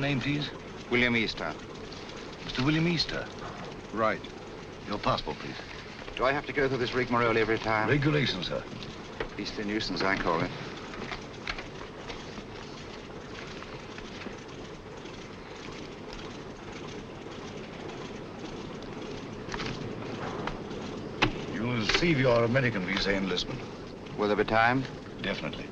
name, please? William Easter. Mr. William Easter. Right. Your passport, please. Do I have to go through this rigmarole every time? Regulation, sir. Beastly nuisance, I call it. You'll receive your American visa enlistment. Will there be time? Definitely.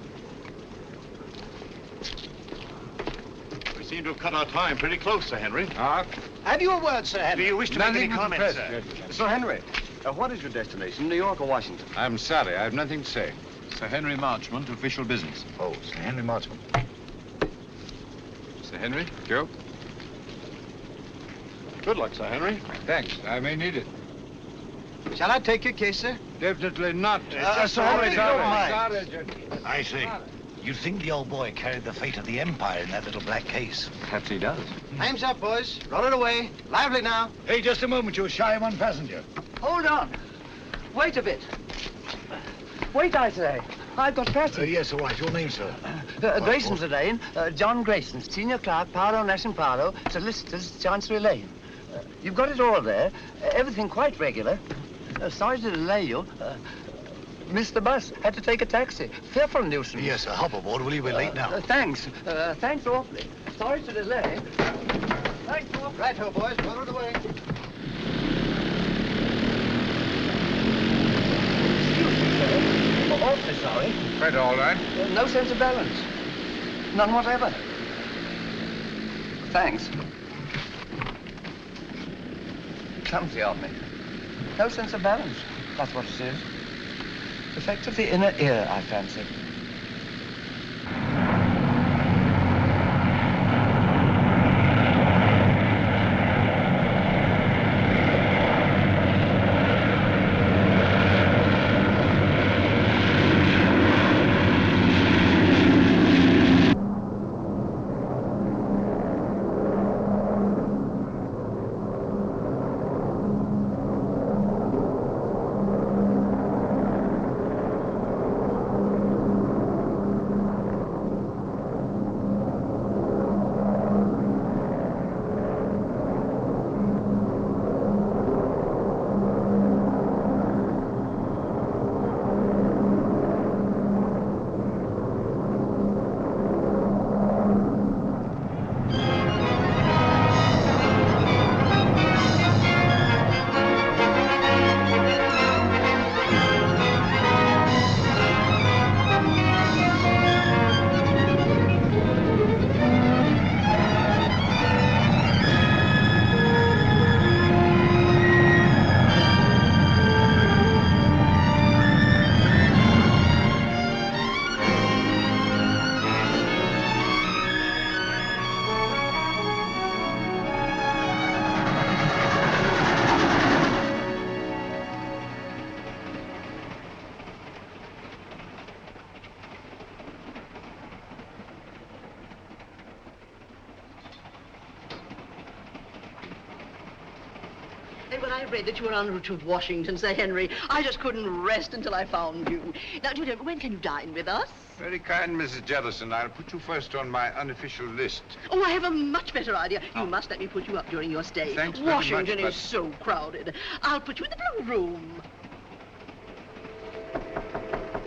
We seem to have cut our time pretty close, Sir Henry. Have you a word, Sir Henry? Do you wish to make any comments, sir? Sir Henry, what is your destination, New York or Washington? I'm sorry, I have nothing to say. Sir Henry Marchmont, official business. Oh, Sir Henry Marchmont. Sir Henry? Joe? Good luck, Sir Henry. Thanks, I may need it. Shall I take your case, sir? Definitely not. Sir Henry, don't mind. Sorry, gentlemen. I see. You think the old boy carried the fate of the Empire in that little black case? Perhaps he does. Time's up, boys. Roll it away. Lively now. Hey, just a moment. You're shy of one passenger. Hold on. Wait a bit. Wait, I say. I've got passage. Yes, all right. Your name, sir? Grayson's Lane. John Grayson, senior clerk, Paro, Nash and Paro, solicitors, Chancery Lane. You've got it all there. Everything quite regular. Sorry to delay you. Missed the bus. Had to take a taxi. Fearful nuisance. Yes, sir. Hop aboard, will you? We're late now. Thanks. Thanks awfully. Sorry to delay. Thanks awfully. Right-ho, boys. Roll it away. Excuse me, sir. Awfully sorry. Quite all right. No sense of balance. None whatever. Thanks. Clumsy of me. No sense of balance. That's what it is. Effect of the inner ear, I fancy. When I read that you were en route to Washington, Sir Henry, I just couldn't rest until I found you. Now, do you know, when can you dine with us? Very kind, Mrs. Jellison. I'll put you first on my unofficial list. Oh, I have a much better idea. You must let me put you up during your stay. Thanks very much, Washington but- is so crowded. I'll put you in the blue room.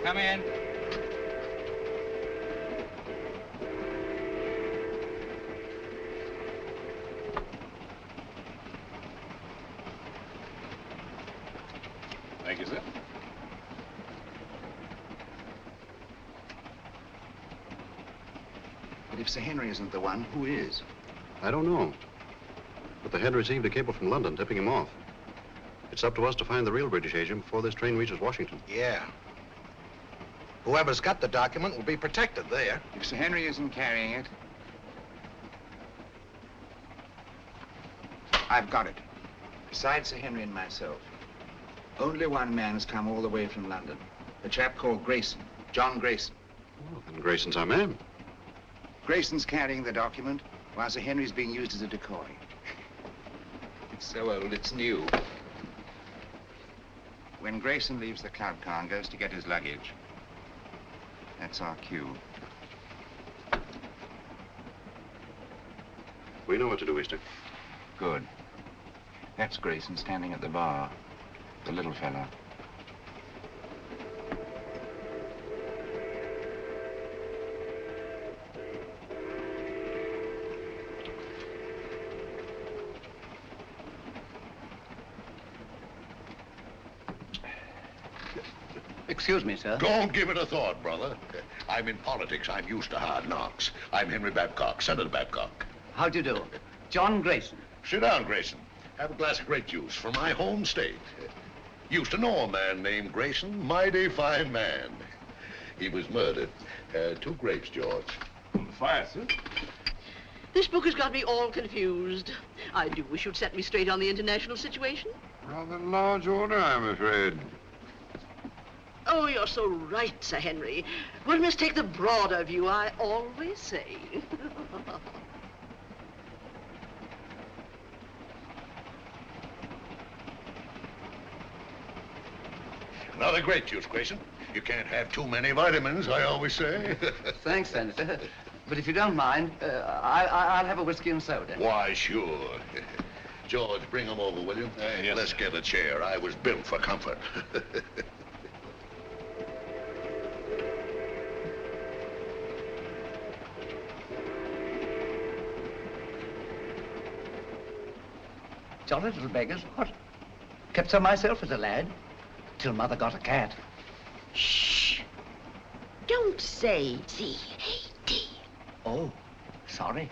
Come in. Thank you, sir. But if Sir Henry isn't the one, who is? I don't know. But the head received a cable from London tipping him off. It's up to us to find the real British agent before this train reaches Washington. Yeah. Whoever's got the document will be protected there. If Sir Henry isn't carrying it, I've got it. Besides Sir Henry and myself, only one man has come all the way from London. A chap called Grayson, John Grayson. Well, then Grayson's our man. Grayson's carrying the document, while Sir Henry's being used as a decoy. It's so old, it's new. When Grayson leaves the club car and goes to get his luggage, that's our cue. We know what to do, Easter. Good. That's Grayson standing at the bar. The little fellow. Excuse me, sir. Don't give it a thought, brother. I'm in politics. I'm used to hard knocks. I'm Henry Babcock, Senator Babcock. How do you do? John Grayson. Sit down, Grayson. Have a glass of grape juice from my home state. Used to know a man named Grayson. Mighty fine man. He was murdered. 2 grapes, George. On the fire, sir. This book has got me all confused. I do wish you'd set me straight on the international situation. Rather large order, I'm afraid. Oh, you're so right, Sir Henry. One must take the broader view, I always say. Another grape juice, Grayson. You can't have too many vitamins, I always say. Thanks, Senator. But if you don't mind, I'll have a whiskey and soda. Why, sure. George, bring him over, will you? Yes, Let's sir. get a chair. I was built for comfort. Jolly little beggars, what? Kept to myself as a lad, till Mother got a cat. Shh. Don't say C-A-T. Oh, sorry.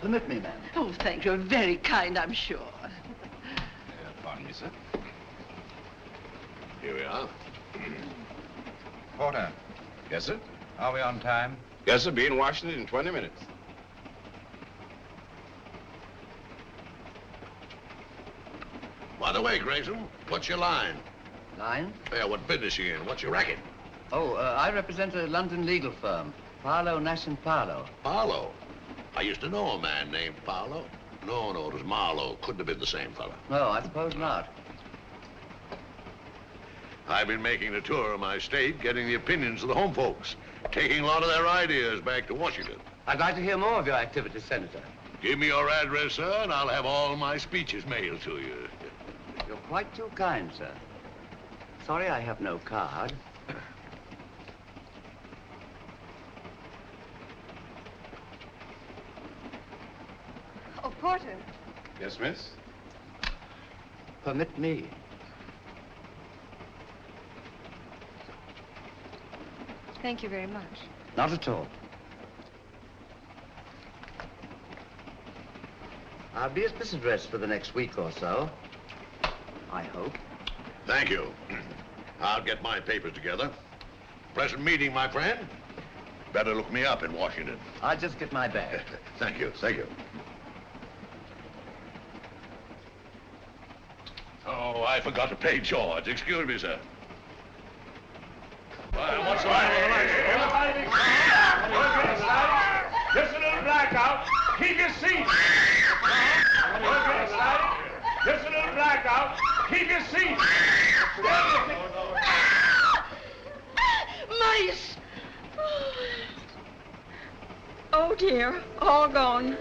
Permit me, ma'am. Oh, thank you. You're very kind, I'm sure. Pardon me, sir. Here we are. Porter, Yes, sir? are we on time? Yes, sir. Be in Washington in 20 minutes. By the way, Grayson, what's your line? Line? Yeah, what business you in? What's your racket? Oh, I represent a London legal firm, Parlow, Nash & Parlow. Paolo. I used to know a man named Paolo. No, it was Marlowe. Couldn't have been the same fella. No, I suppose not. I've been making a tour of my state, getting the opinions of the home folks, taking a lot of their ideas back to Washington. I'd like to hear more of your activities, Senator. Give me your address, sir, and I'll have all my speeches mailed to you. You're quite too kind, sir. Sorry I have no card. Oh, Porter. Yes, miss? Permit me. Thank you very much. Not at all. I'll be at this address for the next week or so. I hope. Thank you. I'll get my papers together. Pleasant meeting, my friend. Better look me up in Washington. I'll just get my bag. Thank you, thank you. Oh, I forgot to pay George. Excuse me, sir. Well, what's the matter? Just a little blackout. Keep your seat. Just a little blackout. Keep your seat. Mice! Oh, dear. All gone.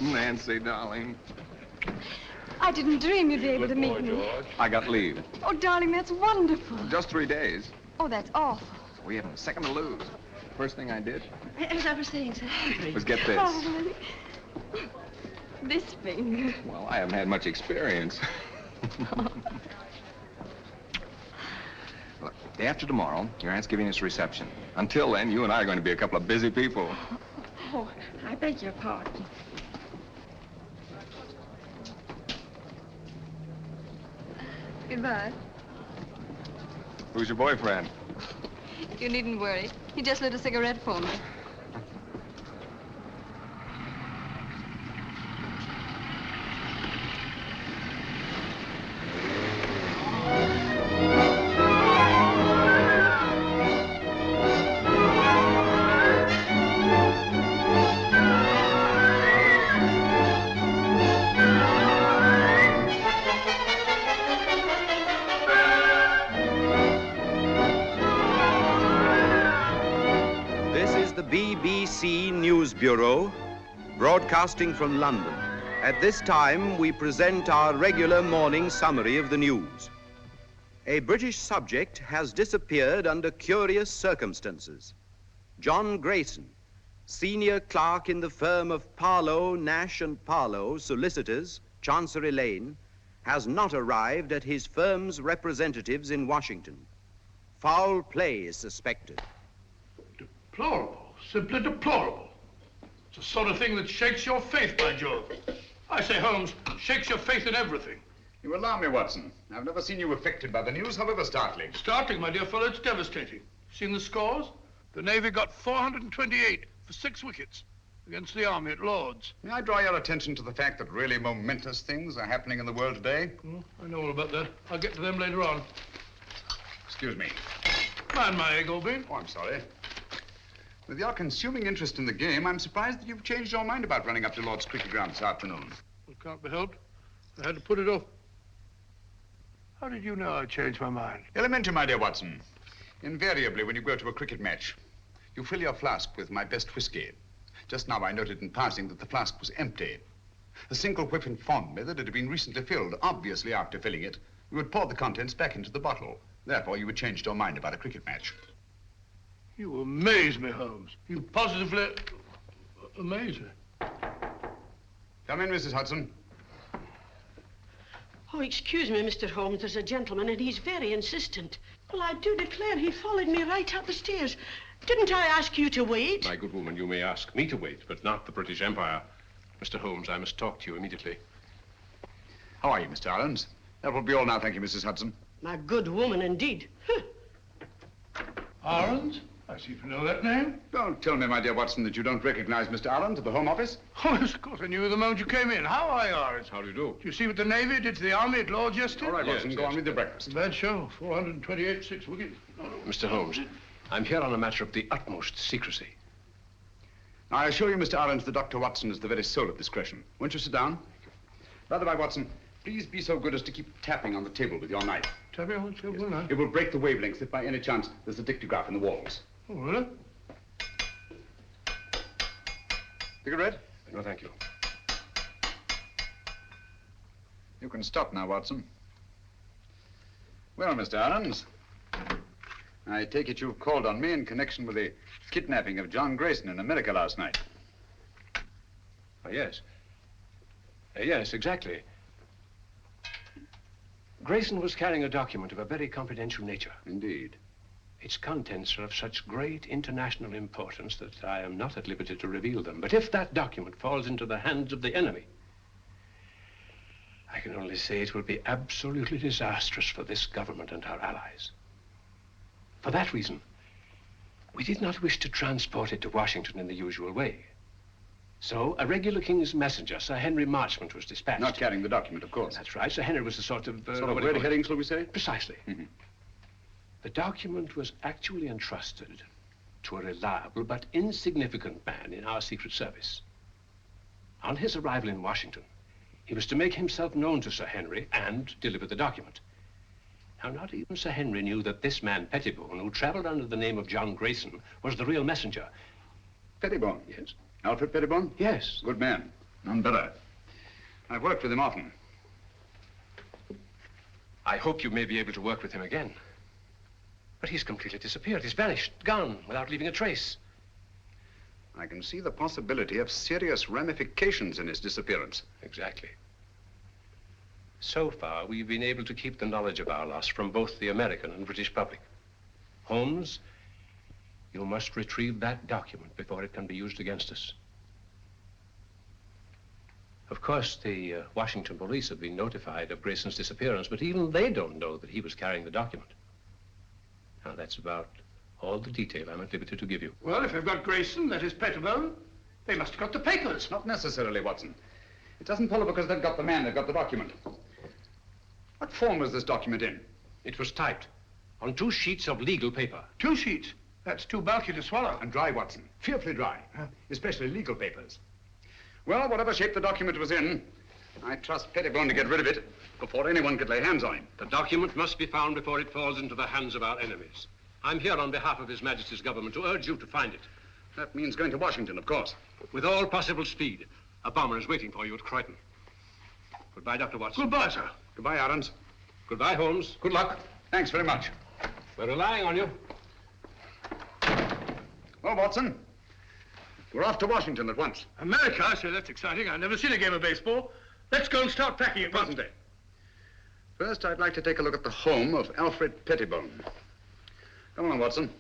Nancy, darling. I didn't dream you'd be able to meet me. George. I got leave. Oh, darling, that's wonderful. Just 3 days. Oh, that's awful. We haven't a second to lose. First thing I did As I was saying, Sir Henry. was get this. Oh, this finger. Well, I haven't had much experience. Look, day after tomorrow, your aunt's giving us a reception. Until then, you and I are going to be a couple of busy people. Oh, I beg your pardon. Goodbye. Who's your boyfriend? You needn't worry. He just lit a cigarette for me. This is the BBC News Bureau, broadcasting from London. At this time, we present our regular morning summary of the news. A British subject has disappeared under curious circumstances. John Grayson, senior clerk in the firm of Parlow, Nash and Parlow, solicitors, Chancery Lane, has not arrived at his firm's representatives in Washington. Foul play is suspected. Deplorable, simply deplorable. It's the sort of thing that shakes your faith, by Jove. I say, Holmes, shakes your faith in everything. You alarm me, Watson. I've never seen you affected by the news, however startling. Startling, my dear fellow, it's devastating. Seen the scores? The Navy got 428 for 6 wickets against the Army at Lord's. May I draw your attention to the fact that really momentous things are happening in the world today? I know all about that. I'll get to them later on. Excuse me. Mind my egg, old bean. Oh, I'm sorry. With your consuming interest in the game, I'm surprised that you've changed your mind about running up to Lord's cricket ground this afternoon. It can't be helped. I had to put it off. How did you know I changed my mind? Elementary, my dear Watson. Invariably, when you go to a cricket match, you fill your flask with my best whiskey. Just now, I noted in passing that the flask was empty. The single whiff informed me that it had been recently filled. Obviously, after filling it, you would pour the contents back into the bottle. Therefore, you had changed your mind about a cricket match. You amaze me, Holmes. You positively amaze me. Come in, Mrs. Hudson. Oh, excuse me, Mr. Holmes. There's a gentleman, and he's very insistent. Well, I do declare he followed me right up the stairs. Didn't I ask you to wait? My good woman, you may ask me to wait, but not the British Empire. Mr. Holmes, I must talk to you immediately. How are you, Mr. Irons? That will be all now, thank you, Mrs. Hudson. My good woman, indeed. Huh. Arons? I seem to know that name. Don't tell me, my dear Watson, that you don't recognize Mr. Arons at the Home Office. Oh, yes, of course. I knew you the moment you came in. How are you, Arons? How do you do? Do you see what the Navy did to the Army at Lord's yesterday? All right, Watson, go on with your breakfast. Bad show. 428, 6 wickets. Mr. Holmes, I'm here on a matter of the utmost secrecy. Now, I assure you, Mr. Arons, that Dr. Watson is the very soul of discretion. Won't you sit down? By the way, Watson, please be so good as to keep tapping on the table with your knife. Tapping on the table, will I? It will break the wavelengths if by any chance there's a dictograph in the walls. Oh, really? Cigarette? No, thank you. You can stop now, Watson. Well, Mr. Arons, I take it you've called on me in connection with the kidnapping of John Grayson in America last night. Oh, yes. Yes, exactly. Grayson was carrying a document of a very confidential nature. Indeed. Its contents are of such great international importance that I am not at liberty to reveal them. But if that document falls into the hands of the enemy, I can only say it will be absolutely disastrous for this government and our allies. For that reason, we did not wish to transport it to Washington in the usual way. So a regular King's messenger, Sir Henry Marchmont, was dispatched. Not carrying the document, of course. That's right. Sir Henry was a sort of... sort of red herring, shall we say? Precisely. Mm-hmm. The document was actually entrusted to a reliable but insignificant man in our Secret Service. On his arrival in Washington, he was to make himself known to Sir Henry and deliver the document. Now, not even Sir Henry knew that this man, Pettibone, who traveled under the name of John Grayson, was the real messenger. Pettibone? Yes. Alfred Pettibone? Yes. Good man. None better. I've worked with him often. I hope you may be able to work with him again. But he's completely disappeared. He's vanished, gone, without leaving a trace. I can see the possibility of serious ramifications in his disappearance. Exactly. So far, we've been able to keep the knowledge of our loss from both the American and British public. Holmes, you must retrieve that document before it can be used against us. Of course, the Washington police have been notified of Grayson's disappearance, but even they don't know that he was carrying the document. Now, that's about all the detail I'm at liberty to give you. Well, if they've got Grayson, that is Pettibone, they must have got the papers. Not necessarily, Watson. It doesn't follow because they've got the man, they've got the document. What form was this document in? It was typed on 2 sheets of legal paper. 2 sheets? That's too bulky to swallow. And dry, Watson. Fearfully dry. Especially legal papers. Well, whatever shape the document was in, I trust Pettibone to get rid of it before anyone could lay hands on him. The document must be found before it falls into the hands of our enemies. I'm here on behalf of His Majesty's government to urge you to find it. That means going to Washington, of course. With all possible speed. A bomber is waiting for you at Croydon. Goodbye, Dr. Watson. Goodbye, sir. Goodbye, Adams. Goodbye, Holmes. Good luck. Thanks very much. We're relying on you. Well, Watson, we're off to Washington at once. America? I say, that's exciting. I've never seen a game of baseball. Let's go and start packing at once. First, I'd like to take a look at the home of Alfred Pettibone. Come along, Watson.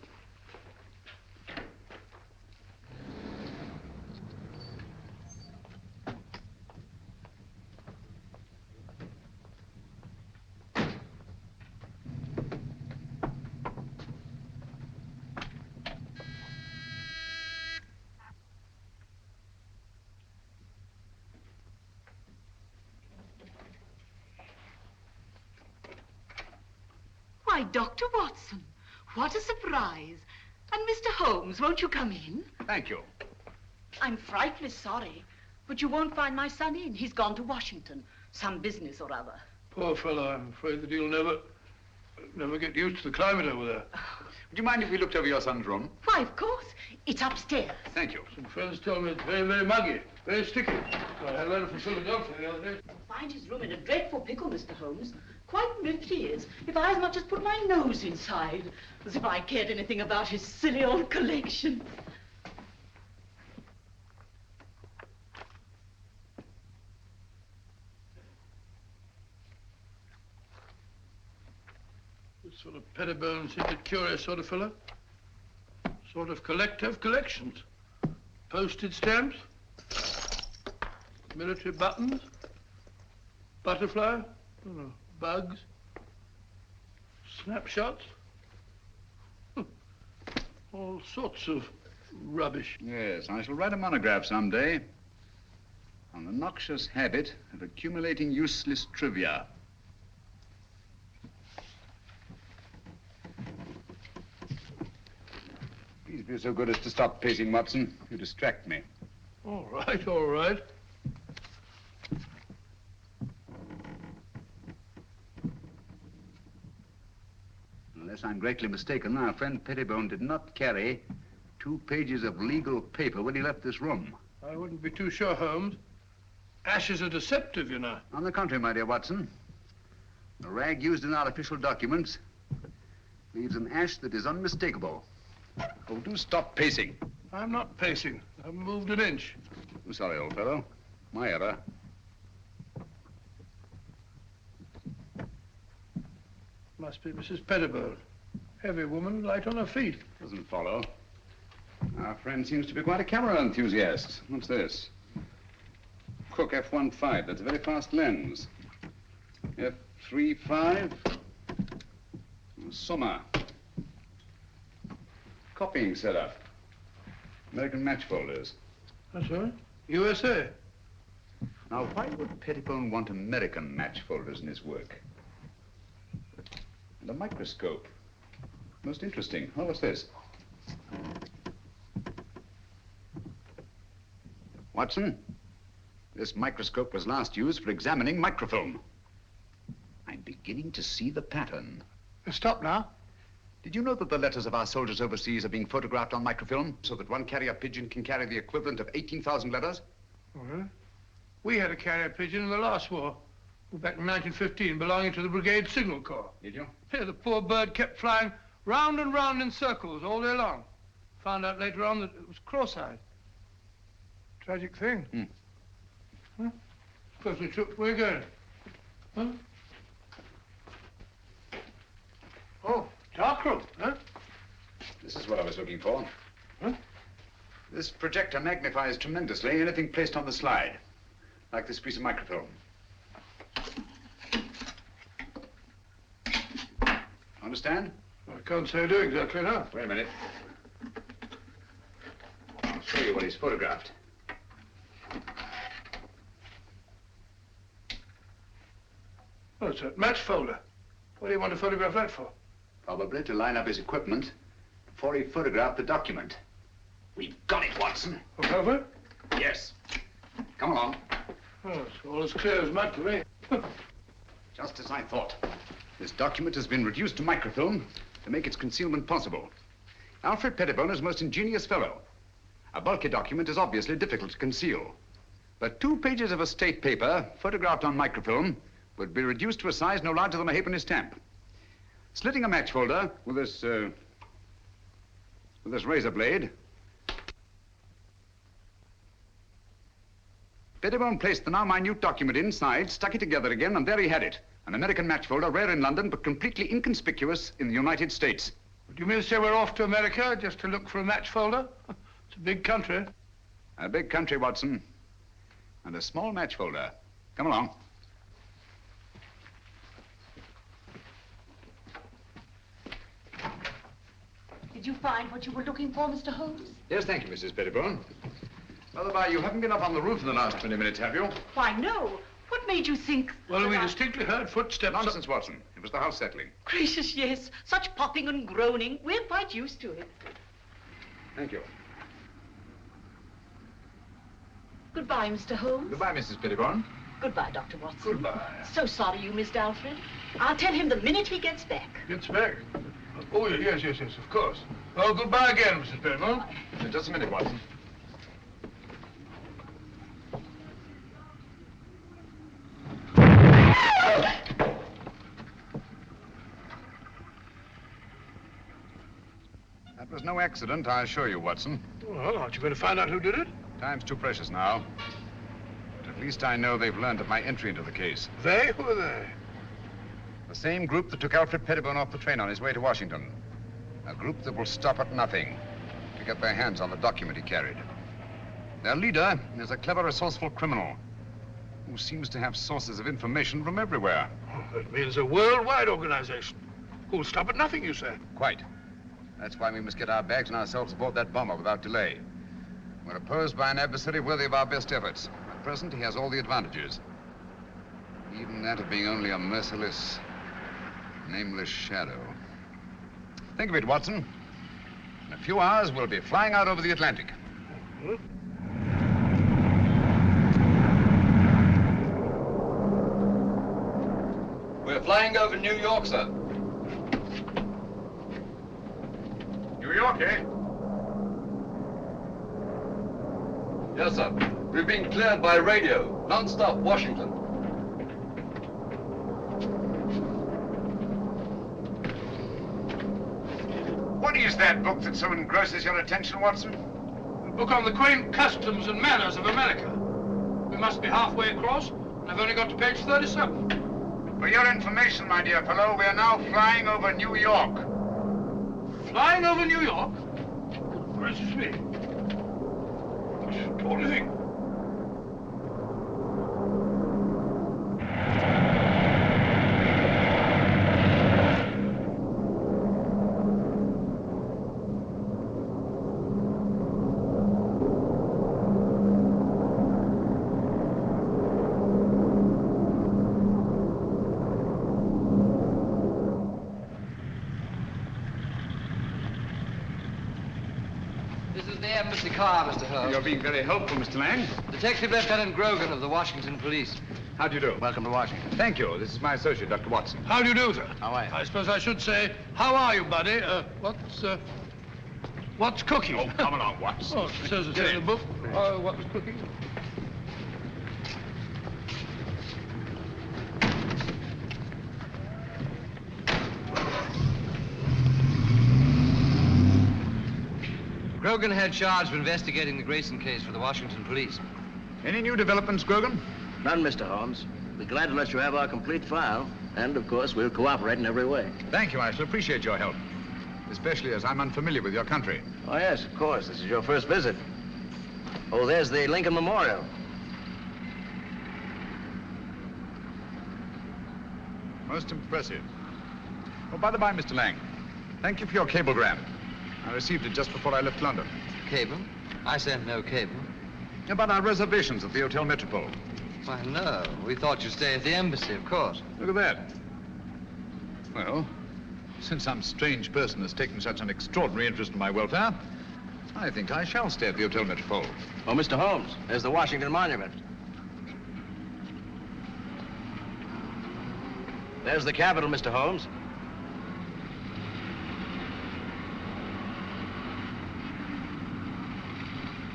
Why, Dr. Watson, what a surprise. And Mr. Holmes, won't you come in? Thank you. I'm frightfully sorry, but you won't find my son in. He's gone to Washington, some business or other. Poor fellow, I'm afraid that he'll never get used to the climate over there. Would you mind if we looked over your son's room? Why, of course. It's upstairs. Thank you. Some friends tell me it's very, very muggy, very sticky. I had a letter from Philadelphia the other day. You'll find his room in a dreadful pickle, Mr. Holmes. Quite miffed he is, if I as much as put my nose inside. As if I cared anything about his silly old collection. This sort of Pettibone seems a curious sort of fellow. Sort of collector of collections. Postage stamps, military buttons, butterfly, I don't know, bugs, snapshots, all sorts of rubbish. Yes, I shall write a monograph someday on the noxious habit of accumulating useless trivia. Please be so good as to stop pacing, Watson. You distract me. All right, all right. Unless I'm greatly mistaken, our friend Pettibone did not carry 2 pages of legal paper when he left this room. I wouldn't be too sure, Holmes. Ashes are deceptive, you know. On the contrary, my dear Watson, the rag used in our official documents leaves an ash that is unmistakable. Oh, do stop pacing. I'm not pacing. I've moved an inch. I'm sorry, old fellow. My error. Must be Mrs. Pettibone. Heavy woman, light on her feet. Doesn't follow. Our friend seems to be quite a camera enthusiast. What's this? Cook F1.5. That's a very fast lens. F3.5. Summer. Copying setup. American match folders. That's right. USA. Now, why would Pettibone want American match folders in his work? And a microscope. Most interesting. Oh, what's this? Watson, this microscope was last used for examining microfilm. I'm beginning to see the pattern. Stop now. Did you know that the letters of our soldiers overseas are being photographed on microfilm so that one carrier pigeon can carry the equivalent of 18,000 letters? Oh, really? We had a carrier pigeon in the last war. Back in 1915, belonging to the Brigade Signal Corps. Did you? Yeah, the poor bird kept flying round and round in circles all day long. Found out later on that it was cross-eyed. Tragic thing. Huh? Perfectly true. Where are you going? Huh? Oh, darkroom, huh? This is what I was looking for. Huh? This projector magnifies tremendously anything placed on the slide, like this piece of microfilm. Understand? I can't say I do exactly now. Wait a minute. I'll show you what he's photographed. Oh, it's a match folder. What do you want to photograph that for? Probably to line up his equipment before he photographed the document. We've got it, Watson. Oh, have we? Yes. Come along. Oh, it's all as clear as mud to me. Just as I thought. This document has been reduced to microfilm to make its concealment possible. Alfred Pettibone is a most ingenious fellow. A bulky document is obviously difficult to conceal. But 2 pages of a state paper, photographed on microfilm, would be reduced to a size no larger than a halfpenny stamp. Slitting a match folder with this razor blade, Pettibone placed the now minute document inside, stuck it together again, and there he had it. An American match folder, rare in London, but completely inconspicuous in the United States. Do you mean to say we're off to America just to look for a match folder? It's a big country. A big country, Watson. And a small match folder. Come along. Did you find what you were looking for, Mr. Holmes? Yes, thank you, Mrs. Pettibone. By the by, you haven't been up on the roof in the last 20 minutes, have you? Why, no. What made you think... Well, we distinctly heard footsteps. Nonsense, Watson. It was the house settling. Gracious, yes. Such popping and groaning. We're quite used to it. Thank you. Goodbye, Mr. Holmes. Goodbye, Mrs. Pettibone. Goodbye, Dr. Watson. Goodbye. So sorry you missed Alfred. I'll tell him the minute he gets back. Gets back? Oh, yes, of course. Well, goodbye again, Mrs. Pettibone. Just a minute, Watson. That was no accident, I assure you, Watson. Well, aren't you going to find out who did it? Time's too precious now. But at least I know they've learned of my entry into the case. They? Who are they? The same group that took Alfred Pettibone off the train on his way to Washington. A group that will stop at nothing to get their hands on the document he carried. Their leader is a clever, resourceful criminal who seems to have sources of information from everywhere. Oh, that means a worldwide organization. Who'll stop at nothing, you say? Quite. That's why we must get our bags and ourselves aboard that bomber without delay. We're opposed by an adversary worthy of our best efforts. At present, he has all the advantages. Even that of being only a merciless, nameless shadow. Think of it, Watson. In a few hours, we'll be flying out over the Atlantic. We're flying over New York, sir. New York, eh? Yes, sir. We've been cleared by radio. Non-stop, Washington. What is that book that so engrosses your attention, Watson? A book on the quaint customs and manners of America. We must be halfway across, and I've only got to page 37. For your information, my dear fellow, we are now flying over New York. Flying over New York? Gracious me. What do you think? Embassy car, Mr. Holmes. You're being very helpful, Mr. Lang. Detective Lieutenant Grogan of the Washington Police. How do you do? Welcome to Washington. Thank you. This is my associate, Dr. Watson. How do you do, sir? How are you? I suppose I should say, how are you, buddy? What's cooking? Oh, come along, Watson. Oh, it says in the book. What's cooking? Grogan had charge of investigating the Grayson case for the Washington Police. Any new developments, Grogan? None, Mr. Holmes. We're glad to let you have our complete file. And, of course, we'll cooperate in every way. Thank you. I shall appreciate your help. Especially as I'm unfamiliar with your country. Oh, yes, of course. This is your first visit. Oh, there's the Lincoln Memorial. Most impressive. Oh, by the by, Mr. Lang, thank you for your cablegram. I received it just before I left London. Cable? I sent no cable. About our reservations at the Hotel Metropole. Why, no. We thought you'd stay at the embassy, of course. Look at that. Well, since some strange person has taken such an extraordinary interest in my welfare, I think I shall stay at the Hotel Metropole. Oh, Mr. Holmes, there's the Washington Monument. There's the Capitol, Mr. Holmes.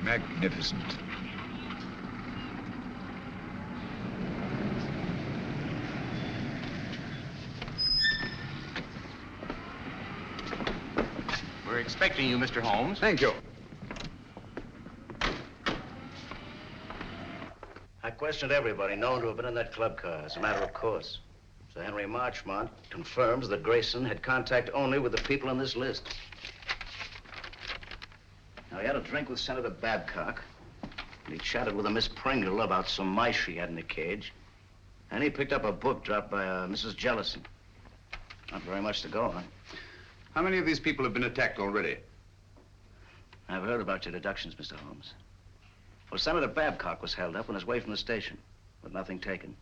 Magnificent. We're expecting you, Mr. Holmes. Thank you. I questioned everybody known to have been in that club car, as a matter of course. Sir Henry Marchmont confirms that Grayson had contact only with the people on this list. Now, he had a drink with Senator Babcock, and he chatted with a Miss Pringle about some mice she had in the cage, and he picked up a book dropped by Mrs. Jellison. Not very much to go on. How many of these people have been attacked already? I've heard about your deductions, Mr. Holmes. Well, Senator Babcock was held up on his way from the station, with nothing taken.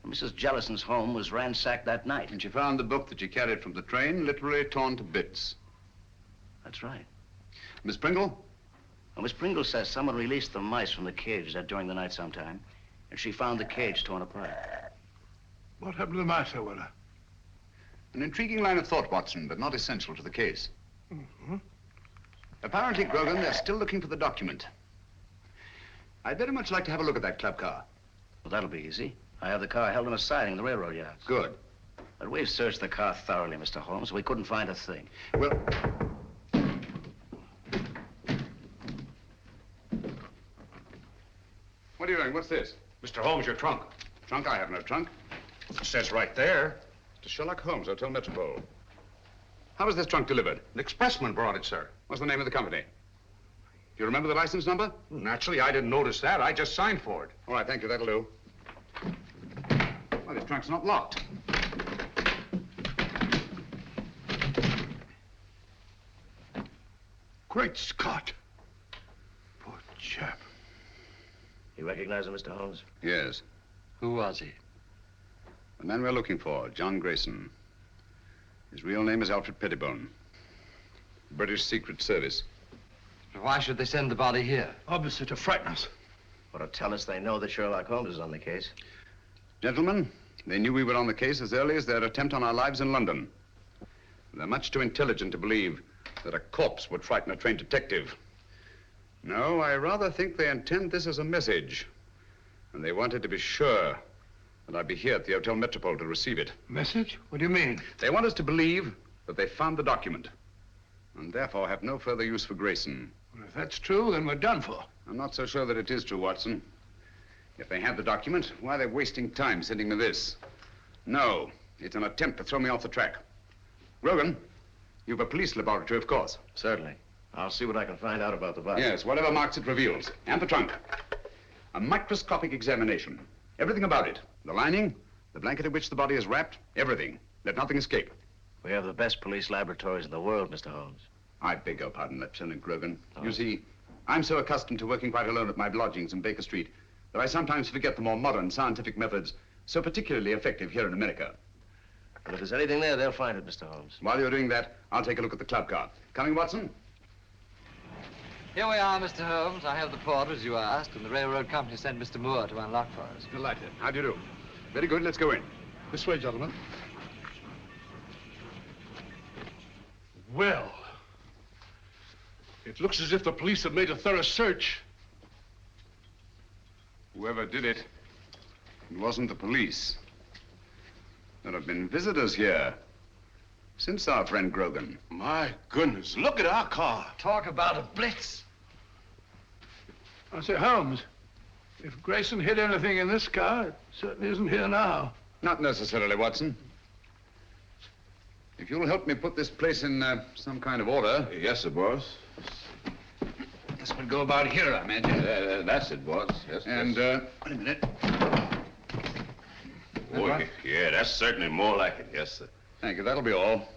And Mrs. Jellison's home was ransacked that night. And she found the book that she carried from the train literally torn to bits. That's right. Miss Pringle? Well, Miss Pringle says someone released the mice from the cage during the night sometime, and she found the cage torn apart. What happened to the mice, Sir Weller? An intriguing line of thought, Watson, but not essential to the case. Mm-hmm. Apparently, Grogan, they're still looking for the document. I'd very much like to have a look at that club car. Well, that'll be easy. I have the car held in a siding in the railroad yards. Good. But we've searched the car thoroughly, Mr. Holmes. We couldn't find a thing. Well... What are you doing? What's this? Mr. Holmes, your trunk. Trunk? I have no trunk. It says right there. To Sherlock Holmes, Hotel Metropole. How was this trunk delivered? An expressman brought it, sir. What's the name of the company? Do you remember the license number? Naturally, I didn't notice that. I just signed for it. All right, thank you. That'll do. Well, this trunk's not locked. Great Scott. Poor chap. You recognize him, Mr. Holmes? Yes. Who was he? The man we're looking for, John Grayson. His real name is Alfred Pettibone. British Secret Service. Why should they send the body here? Obviously to frighten us. Or to tell us they know that Sherlock Holmes is on the case. Gentlemen, they knew we were on the case as early as their attempt on our lives in London. They're much too intelligent to believe that a corpse would frighten a trained detective. No, I rather think they intend this as a message. And they wanted to be sure that I'd be here at the Hotel Metropole to receive it. Message? What do you mean? They want us to believe that they found the document, and therefore have no further use for Grayson. Well, if that's true, then we're done for. I'm not so sure that it is true, Watson. If they have the document, why are they wasting time sending me this? No, it's an attempt to throw me off the track. Grogan, you've a police laboratory, of course. Certainly. I'll see what I can find out about the body. Yes, whatever marks it reveals. And the trunk. A microscopic examination. Everything about it. The lining, the blanket in which the body is wrapped, everything. Let nothing escape. We have the best police laboratories in the world, Mr. Holmes. I beg your pardon, Lieutenant Grogan. You see, I'm so accustomed to working quite alone at my lodgings in Baker Street that I sometimes forget the more modern scientific methods so particularly effective here in America. But if there's anything there, they'll find it, Mr. Holmes. While you're doing that, I'll take a look at the club car. Coming, Watson? Here we are, Mr. Holmes. I have the porter, as you asked, and the railroad company sent Mr. Moore to unlock for us. Delighted. How do you do? Very good. Let's go in. This way, gentlemen. Well, it looks as if the police have made a thorough search. Whoever did it, it wasn't the police. There have been visitors here since our friend Grogan. My goodness, look at our car. Talk about a blitz. I say, Holmes, if Grayson hid anything in this car, it certainly isn't here now. Not necessarily, Watson. If you'll help me put this place in some kind of order. Yes, sir, boss. This would go about here, I imagine. That's it, boss. Yes, And, yes. wait a minute. Oh, yeah, that's certainly more like it. Yes, sir. Thank you. That'll be all.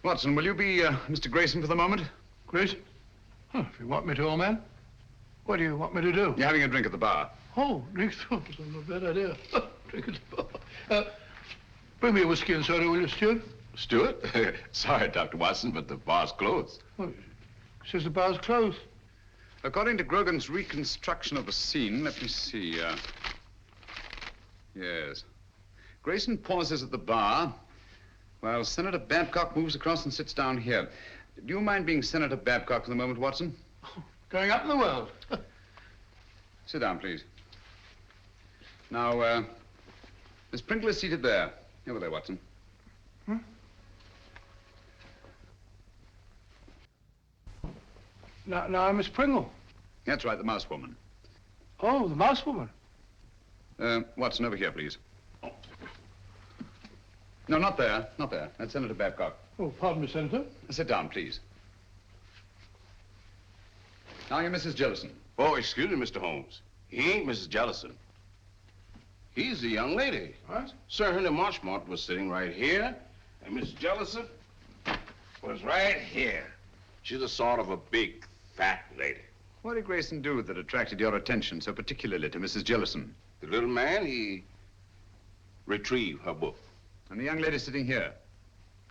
Watson, will you be Mr. Grayson for the moment? Grayson? Huh, if you want me to, old man. What do you want me to do? You're having a drink at the bar. Oh, drink? Oh, that's not a bad idea. Drink at the bar. Bring me a whiskey and soda, will you, Stuart? Stuart? Sorry, Dr. Watson, but the bar's closed. Oh, says the bar's closed. According to Grogan's reconstruction of the scene, let me see. Yes. Grayson pauses at the bar while Senator Babcock moves across and sits down here. Do you mind being Senator Babcock for the moment, Watson? Going up in the world. Sit down, please. Now, Miss Pringle is seated there. Over there, Watson. Now, Miss Pringle. That's right, the mouse woman. Oh, the mouse woman. Watson, over here, please. No, not there. Not there. That's Senator Babcock. Oh, pardon me, Senator. Sit down, please. Now, you're Mrs. Jellison. Oh, excuse me, Mr. Holmes. He ain't Mrs. Jellison. He's the young lady. What? Sir Henry Marchmont was sitting right here, and Mrs. Jellison was right here. She's a sort of a big, fat lady. What did Grayson do that attracted your attention so particularly to Mrs. Jellison? The little man, he retrieved her book. And the young lady sitting here,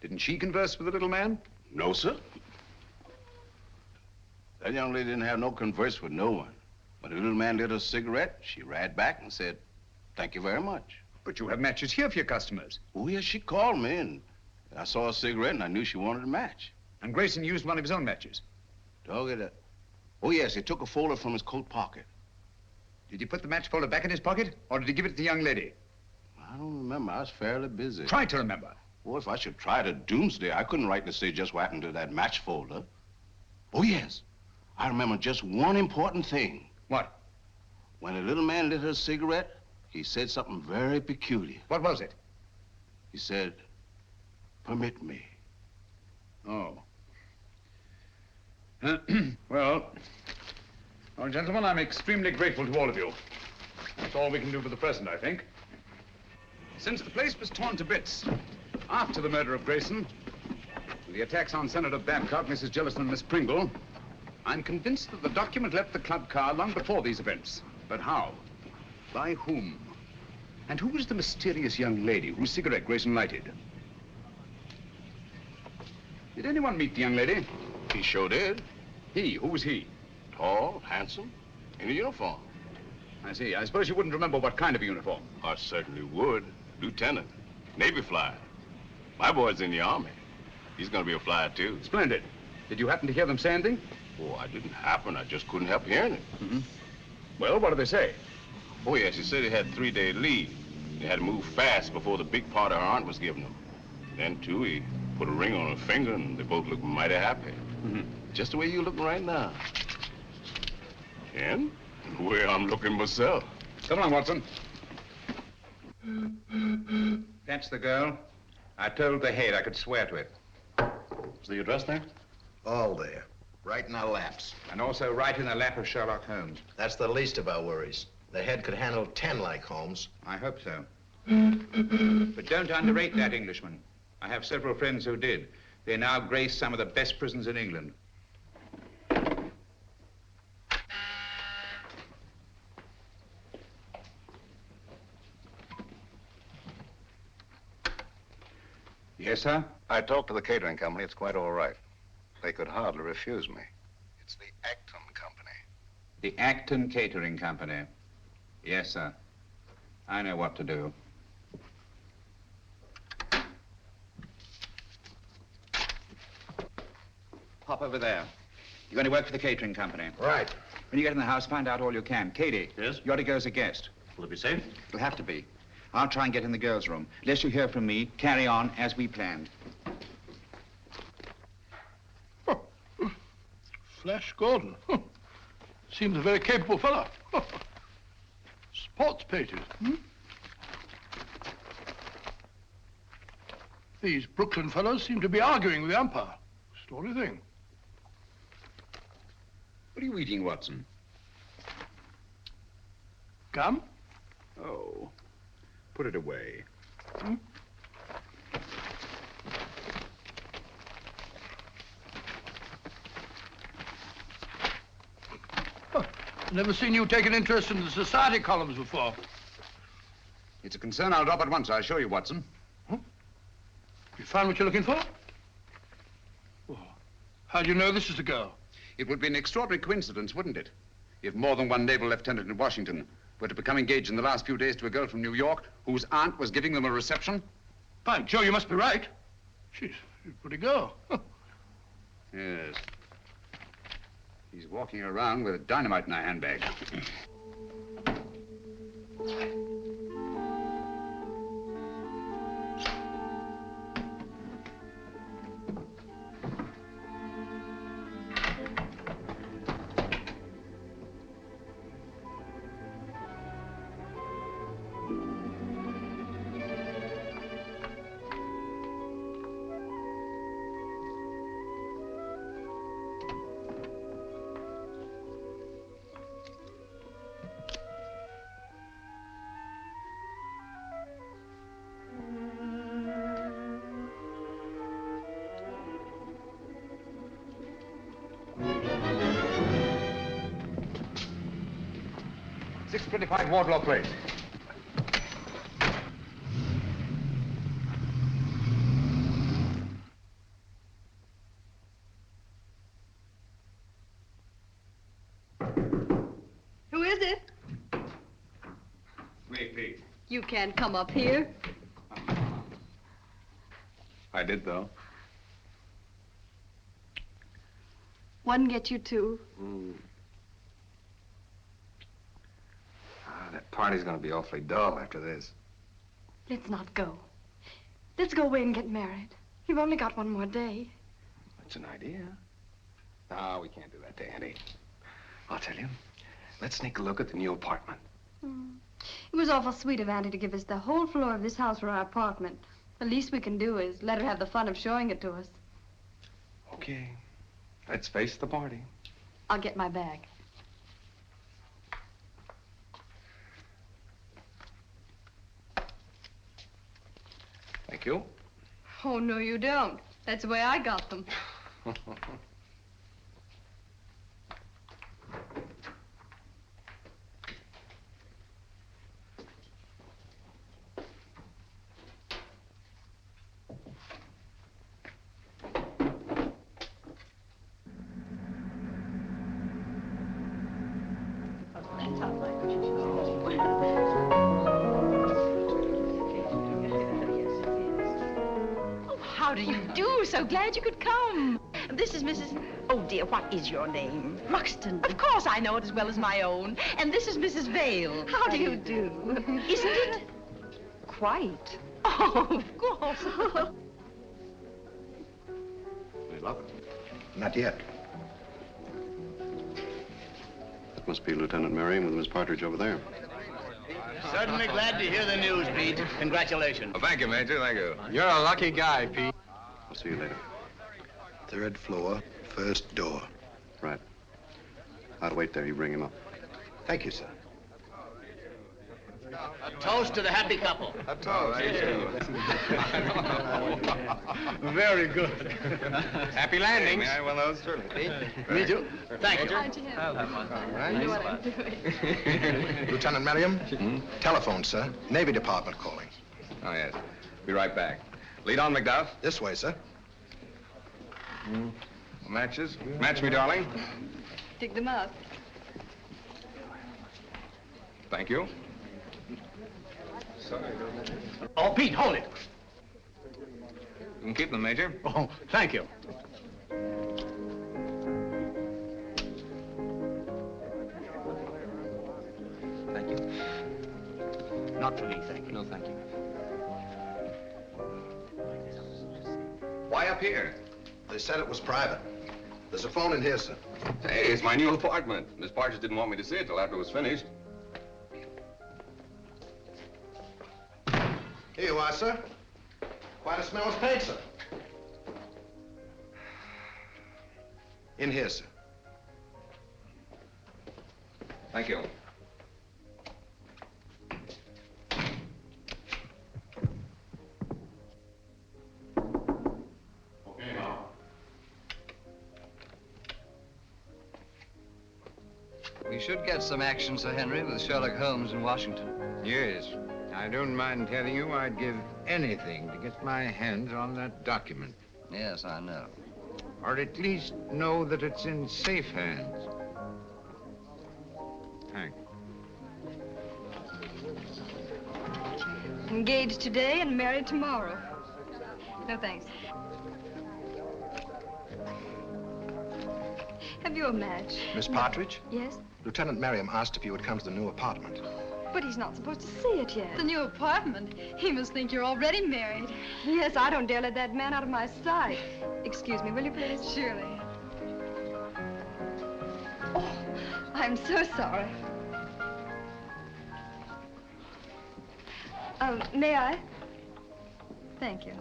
didn't she converse with the little man? No, sir. That young lady didn't have no converse with no one. When the little man lit a cigarette, she ran back and said, "Thank you very much." But you have matches here for your customers. Oh, yes, she called me, and I saw a cigarette, and I knew she wanted a match. And Grayson used one of his own matches? Dog it. Oh, yes, he took a folder from his coat pocket. Did he put the match folder back in his pocket, or did he give it to the young lady? I don't remember. I was fairly busy. Try to remember. Well, if I should try to doomsday, I couldn't rightly say just what happened to that match folder. Oh, yes. I remember just one important thing. What? When the little man lit her cigarette, he said something very peculiar. What was it? He said, "Permit me." Oh. Well, gentlemen, I'm extremely grateful to all of you. That's all we can do for the present, I think. Since the place was torn to bits after the murder of Grayson, and the attacks on Senator Babcock, Mrs. Jellison, and Miss Pringle, I'm convinced that the document left the club car long before these events. But how? By whom? And who was the mysterious young lady whose cigarette Grayson lighted? Did anyone meet the young lady? He sure did. He? Who was he? Tall, handsome, in a uniform. I see. I suppose you wouldn't remember what kind of a uniform. I certainly would. Lieutenant, Navy flyer. My boy's in the Army. He's gonna be a flyer, too. Splendid. Did you happen to hear them say anything? Oh, I didn't happen. I just couldn't help hearing it. Well, what did they say? Oh, yes, he said he had 3-day leave. He had to move fast before the big party her aunt was giving him. Then, too, he put a ring on her finger, and they both looked mighty happy. Just the way you're looking right now. And the way I'm looking myself. Come on, Watson. That's the girl. I told the head I could swear to it. Is the address there? All there. Right in our laps. And also right in the lap of Sherlock Holmes. That's the least of our worries. The head could handle 10 like Holmes. I hope so. But don't underrate that Englishman. I have several friends who did. They now grace some of the best prisons in England. Yes, sir? I talked to the catering company. It's quite all right. They could hardly refuse me. It's the Acton Company. The Acton Catering Company. Yes, sir. I know what to do. Hop over there. You're going to work for the catering company. Right. When you get in the house, find out all you can. Katie. Yes? You're to go as a guest. Will it be safe? It'll have to be. I'll try and get in the girls' room. Unless you hear from me, carry on as we planned. Flash Gordon. Seems a very capable fellow. Sports pages. These Brooklyn fellows seem to be arguing with the umpire. Story thing. What are you eating, Watson? Gum? Oh. Put it away. Never seen you take an interest in the society columns before. It's a concern I'll drop at once, I assure you, Watson. You found what you're looking for? Well, how do you know this is the girl? It would be an extraordinary coincidence, wouldn't it? If more than one naval lieutenant in Washington were to become engaged in the last few days to a girl from New York whose aunt was giving them a reception. By Joe, you must be right. She's a pretty girl. Yes. He's walking around with dynamite in her handbag. Wardlaw Place. Who is it? Me, Pete. You can't come up here. I did, though. One get you two. That party's gonna be awfully dull after this. Let's not go. Let's go away and get married. You've only got one more day. That's an idea. No, we can't do that, Danny. I'll tell you. Let's sneak a look at the new apartment. It was awful sweet of Auntie to give us the whole floor of this house for our apartment. The least we can do is let her have the fun of showing it to us. Okay. Let's face the party. I'll get my bag. Thank you. Oh, no, you don't. That's the way I got them. How do you do? So glad you could come. This is Mrs. Oh, dear, what is your name? Ruxton. Of course, I know it as well as my own. And this is Mrs. Vale. How do you do? Isn't it? Quite. Oh, of course. They love it. Not yet. That must be Lieutenant Merriam with Miss Partridge over there. Certainly glad to hear the news, Pete. Congratulations. Well, thank you, Major. Thank you. You're a lucky guy, Pete. I'll see you later. 3rd floor, 1st door. Right. I'll wait there. You bring him up. Thank you, sir. A toast to the happy couple. A toast. Very good. Happy landings. May I one of those? Certainly. Me too. Thank you. I'll have fun. I know what I'm doing. Lieutenant Merriam? Telephone, sir. Navy Department calling. Oh, yes. Be right back. Lead on, McDuff. This way, sir. Matches. Match me, darling. Dig them up. Thank you. Oh, Pete, hold it. You can keep them, Major. Oh, thank you. Thank you. Not for me, thank you. No, thank you. Why up here? They said it was private. There's a phone in here, sir. Hey, it's my new apartment. Miss Partridge didn't want me to see it till after it was finished. Here you are, sir. Quite a smell of paint, sir. In here, sir. Thank you. Okay, now. We should get some action, Sir Henry, with Sherlock Holmes in Washington. Yes. I don't mind telling you I'd give anything to get my hands on that document. Yes, I know. Or at least know that it's in safe hands. Thanks. Engaged today and married tomorrow. No, thanks. Have you a match? Miss Partridge? Yes? Lieutenant Merriam asked if you would come to the new apartment. But he's not supposed to see it yet. The new apartment? He must think you're already married. Yes, I don't dare let that man out of my sight. Excuse me, will you please? Surely. Oh, I'm so sorry. May I? Thank you.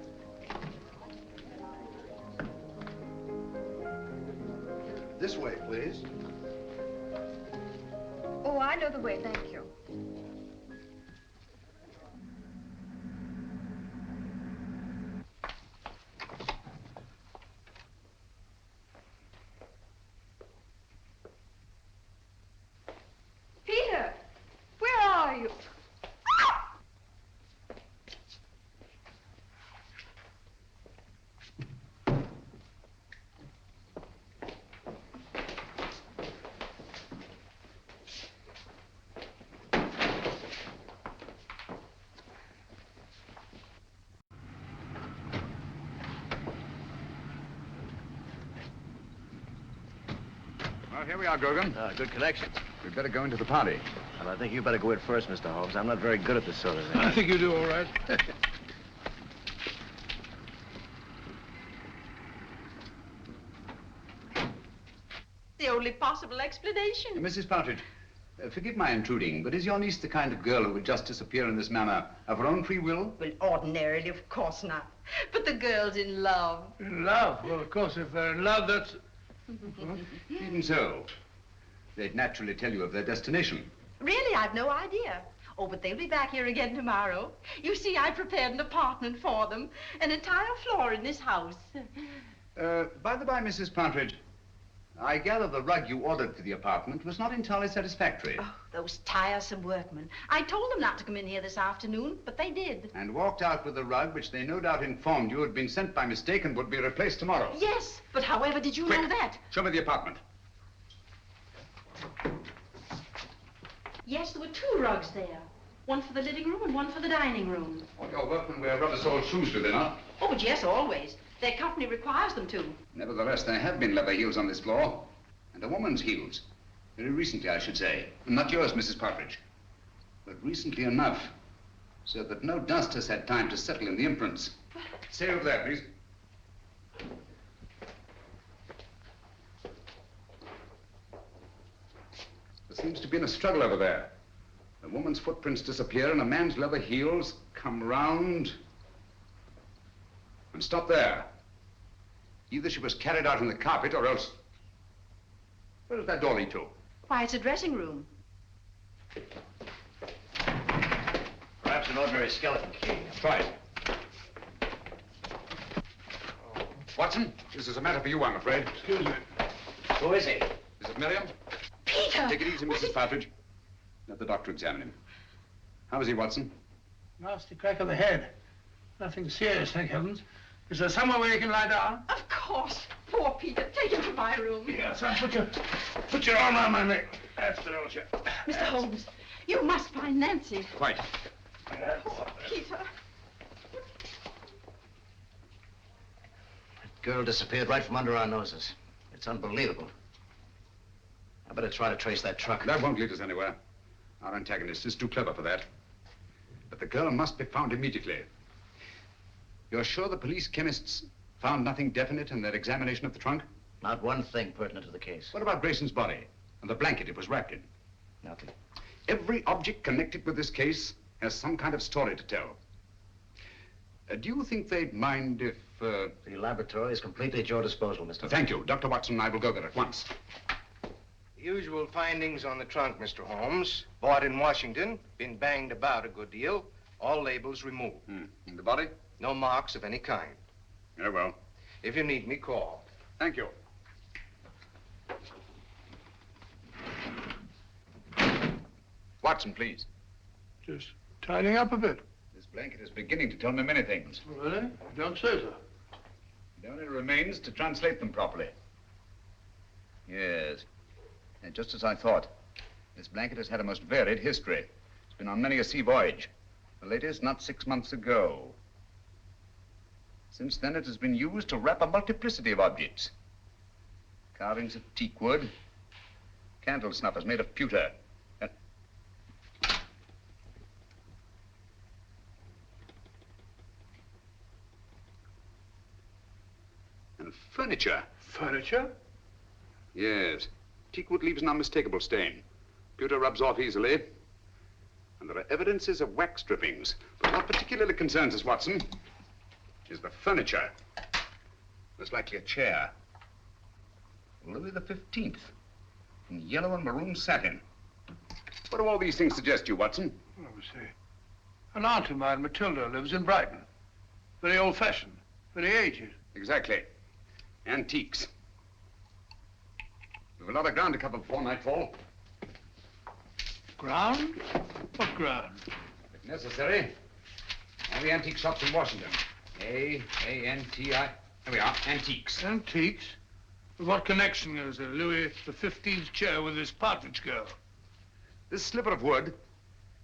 This way, please. Oh, I know the way, thank you. Peter, where are you? Well, here we are, Grogan. Good connection. We'd better go into the party. Well, I think you better go in first, Mr. Holmes. I'm not very good at this sort of thing. I think you do all right. The only possible explanation. Mrs. Partridge, forgive my intruding, but is your niece the kind of girl who would just disappear in this manner of her own free will? Well, ordinarily, of course not. But the girl's in love. In love? Well, of course, if they're in love, that's... Even so, they'd naturally tell you of their destination. Really, I've no idea. Oh, but they'll be back here again tomorrow. You see, I prepared an apartment for them, an entire floor in this house. By the by, Mrs. Partridge, I gather the rug you ordered for the apartment was not entirely satisfactory. Oh, those tiresome workmen. I told them not to come in here this afternoon, but they did. And walked out with the rug, which they no doubt informed you had been sent by mistake and would be replaced tomorrow. Yes, but however did you know that? Show me the apartment. Yes, there were 2 rugs there. One for the living room and one for the dining room. All your workmen wear rubber-soled shoes, do they not? Oh, but yes, always. Their company requires them to. Nevertheless, there have been leather heels on this floor. And a woman's heels. Very recently, I should say. Not yours, Mrs. Partridge. But recently enough, so that no dust has had time to settle in the imprints. Stay over there, please. There seems to be a struggle over there. A woman's footprints disappear and a man's leather heels come round and stop there. Either she was carried out in the carpet or else... Where does that door lead to? Why, it's a dressing room. Perhaps an ordinary skeleton key. Try it. Watson, this is a matter for you, I'm afraid. Excuse me. Who is he? Is it Miriam? Peter! Take it easy, Mrs. Partridge. Let the doctor examine him. How is he, Watson? Nasty crack of the head. Nothing serious, thank heavens. Is there somewhere where you can lie down? Of course. Poor Peter. Take him to my room. Yeah, son, put your arm around my neck. That's the old chap. Mr. Holmes, you must find Nancy. Quite. Poor Peter. That girl disappeared right from under our noses. It's unbelievable. I better try to trace that truck. That won't lead us anywhere. Our antagonist is too clever for that. But the girl must be found immediately. You're sure the police chemists found nothing definite in their examination of the trunk? Not one thing pertinent to the case. What about Grayson's body and the blanket it was wrapped in? Nothing. Every object connected with this case has some kind of story to tell. Do you think they'd mind if... The laboratory is completely at your disposal, Mr. Thank you. Dr. Watson and I will go there at once. The usual findings on the trunk, Mr. Holmes. Bought in Washington, been banged about a good deal. All labels removed. And the body? No marks of any kind. Very well. If you need me, call. Thank you. Watson, please. Just tidying up a bit. This blanket is beginning to tell me many things. Really? Don't say so. It only remains to translate them properly. Yes. And just as I thought. This blanket has had a most varied history. It's been on many a sea voyage. The latest not 6 months ago. Since then, it has been used to wrap a multiplicity of objects. Carvings of teak wood. Candle snuffers made of pewter. And furniture. Furniture? Yes. Teak wood leaves an unmistakable stain. Pewter rubs off easily. And there are evidences of wax drippings. But what particularly concerns us, Watson, is the furniture. Most likely a chair. Louis the 15th. In yellow and maroon satin. What do all these things suggest to you, Watson? Let me see. An aunt of mine, Matilda, lives in Brighton. Very old-fashioned. Very aged. Exactly. Antiques. We've a lot of ground to cover before nightfall. Ground? What ground? If necessary, all the antique shops in Washington. A-N-T-I. There we are, antiques. Antiques? But what connection is there, Louis the 15th chair with this Partridge girl? This sliver of wood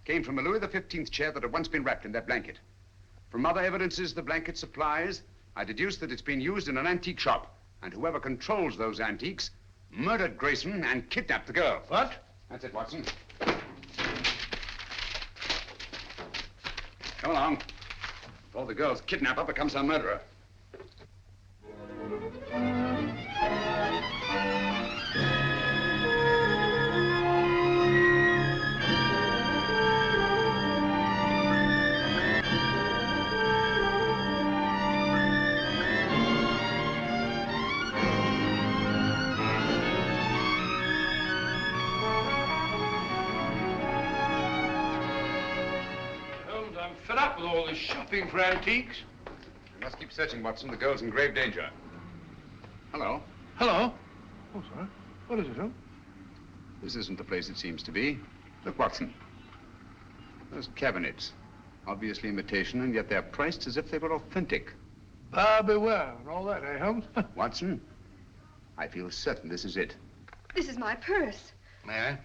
came from a Louis the 15th chair that had once been wrapped in that blanket. From other evidences the blanket supplies, I deduced that it's been used in an antique shop. And whoever controls those antiques murdered Grayson and kidnapped the girl. What? That's it, Watson. Come along. Before the girl's kidnapper becomes her murderer. Fed up with all this shopping for antiques. We must keep searching, Watson. The girl's in grave danger. Hello. Hello? Oh, sorry. What is it, huh? This isn't the place it seems to be. Look, Watson. Those cabinets. Obviously imitation, and yet they're priced as if they were authentic. Buyer beware and all that, eh, Holmes? Watson, I feel certain this is it. This is my purse. May I?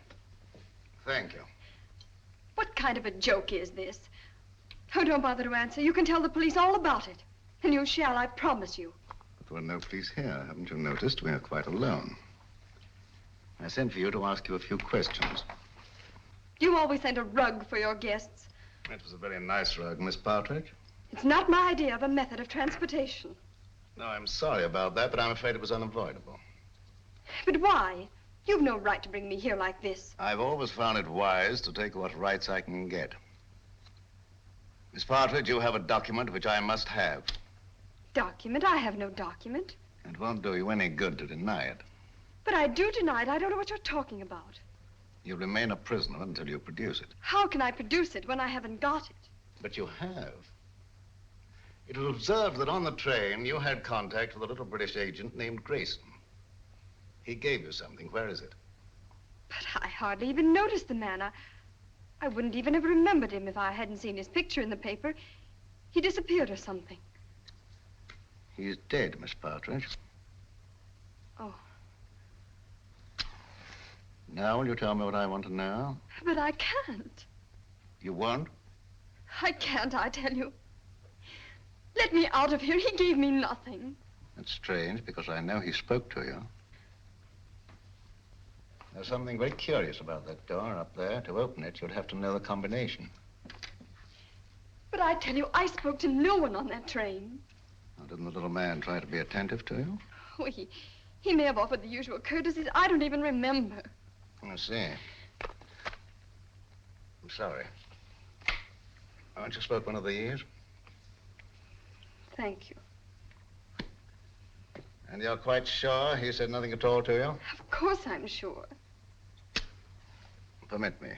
Thank you. What kind of a joke is this? Oh, don't bother to answer. You can tell the police all about it. And you shall, I promise you. But there are no police here. Haven't you noticed? We are quite alone. I sent for you to ask you a few questions. You always send a rug for your guests. It was a very nice rug, Miss Partridge. It's not my idea of a method of transportation. No, I'm sorry about that, but I'm afraid it was unavoidable. But why? You've no right to bring me here like this. I've always found it wise to take what rights I can get. Miss Partridge, you have a document which I must have. Document? I have no document. It won't do you any good to deny it. But I do deny it. I don't know what you're talking about. You'll remain a prisoner until you produce it. How can I produce it when I haven't got it? But you have. It was observed that on the train you had contact with a little British agent named Grayson. He gave you something. Where is it? But I hardly even noticed the man. I wouldn't even have remembered him if I hadn't seen his picture in the paper. He disappeared or something. He's dead, Miss Partridge. Oh. Now will you tell me what I want to know? But I can't. You won't? I can't, I tell you. Let me out of here. He gave me nothing. That's strange, because I know he spoke to you. There's something very curious about that door up there. To open it, you'd have to know the combination. But I tell you, I spoke to no one on that train. Now, didn't the little man try to be attentive to you? Oh, he may have offered the usual courtesies. I don't even remember. I see. I'm sorry. Aren't you spoke one of these? Thank you. And you're quite sure he said nothing at all to you? Of course I'm sure. Permit me.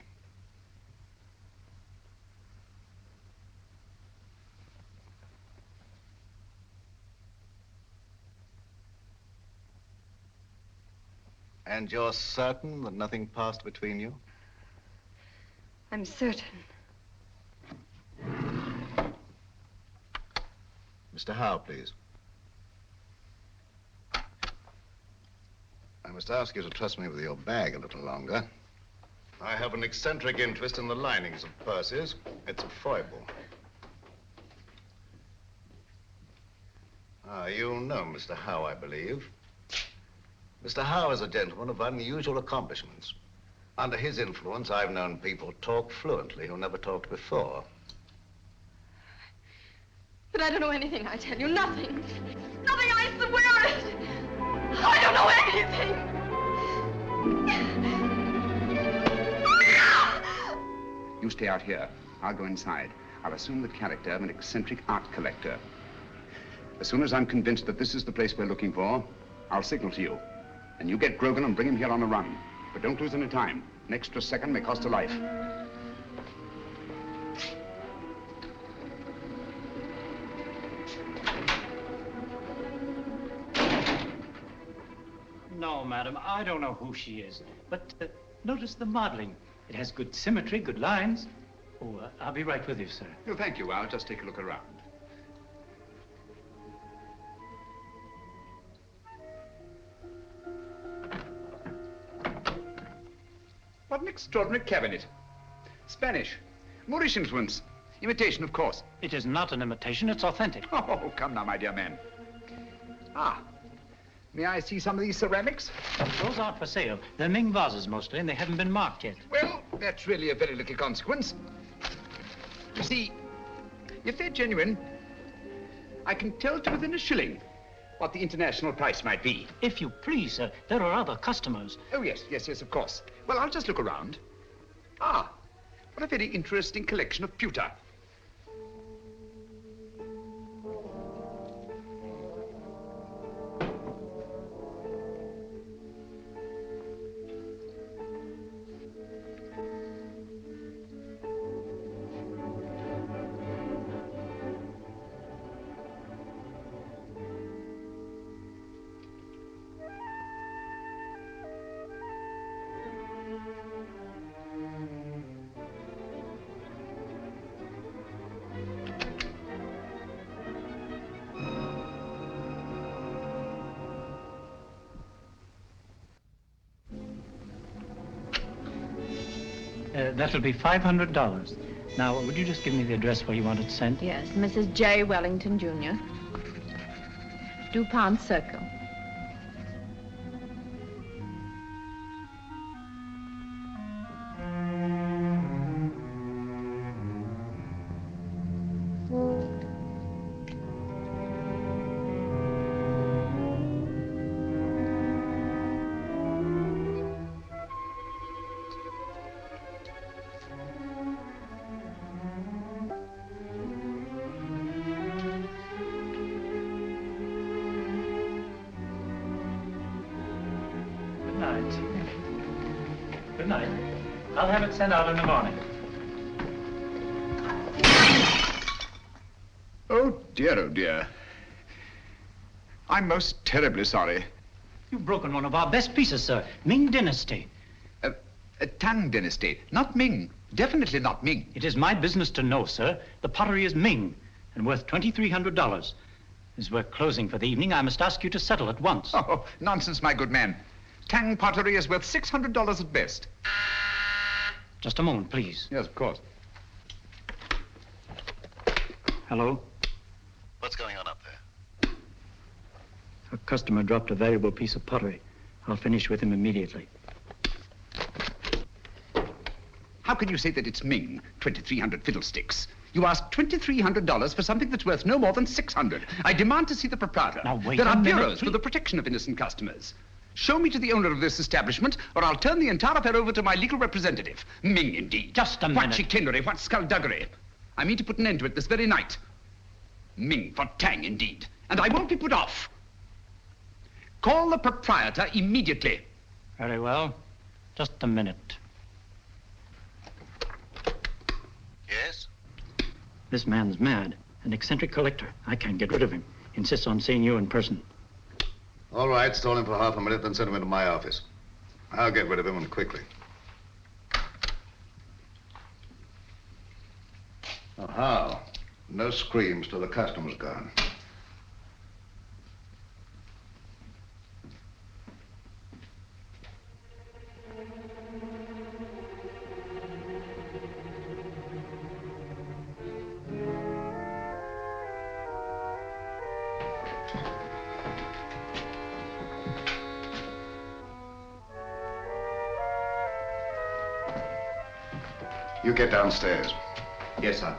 And you're certain that nothing passed between you? I'm certain. Mr. Howe, please. I must ask you to trust me with your bag a little longer. I have an eccentric interest in the linings of purses. It's a foible. You know Mr. Howe, I believe. Mr. Howe is a gentleman of unusual accomplishments. Under his influence, I've known people talk fluently who never talked before. But I don't know anything, I tell you. Nothing. Nothing, I swear it. I don't know anything. You stay out here. I'll go inside. I'll assume the character of an eccentric art collector. As soon as I'm convinced that this is the place we're looking for, I'll signal to you. And you get Grogan and bring him here on a run. But don't lose any time. An extra second may cost a life. No, madam, I don't know who she is. But notice the modeling. It has good symmetry, good lines. Oh, I'll be right with you, sir. No, thank you. I'll just take a look around. What an extraordinary cabinet. Spanish. Moorish influence. Imitation, of course. It is not an imitation, it's authentic. Oh, come now, my dear man. Ah, may I see some of these ceramics? Those aren't for sale. They're Ming vases mostly, and they haven't been marked yet. Well, that's really a very little consequence. You see, if they're genuine, I can tell to within a shilling what the international price might be. If you please, sir, there are other customers. Oh, yes, of course. Well, I'll just look around. Ah, what a very interesting collection of pewter. That'll be $500. Now, would you just give me the address where you want it sent? Yes, Mrs. J. Wellington, Jr. DuPont Circle. Good night. I'll have it sent out in the morning. Oh, dear. I'm most terribly sorry. You've broken one of our best pieces, sir. Ming Dynasty. Tang Dynasty. Not Ming. Definitely not Ming. It is my business to know, sir. The pottery is Ming and worth $2,300. As we're closing for the evening, I must ask you to settle at once. Oh, nonsense, my good man. Tang pottery is worth $600 at best. Just a moment, please. Yes, of course. Hello? What's going on up there? A customer dropped a valuable piece of pottery. I'll finish with him immediately. How can you say that it's Ming? 2,300 fiddlesticks. You asked $2,300 for something that's worth no more than $600. I demand to see the proprietor. Now, wait There a are minute, bureaus for please. the protection of innocent customers. Show me to the owner of this establishment, or I'll turn the entire affair over to my legal representative. Ming, indeed. Just a What minute. chicanery, what skullduggery. I mean to put an end to it this very night. Ming for Tang, indeed. And I won't be put off. Call the proprietor immediately. Very well. Just a minute. Yes? This man's mad. An eccentric collector. I can't get rid of him. Insists on seeing you in person. All right, stall him for half a minute, then send him into my office. I'll get rid of him, and quickly. Oh, how? No screams till the customer's gone. You get downstairs. Yes, sir.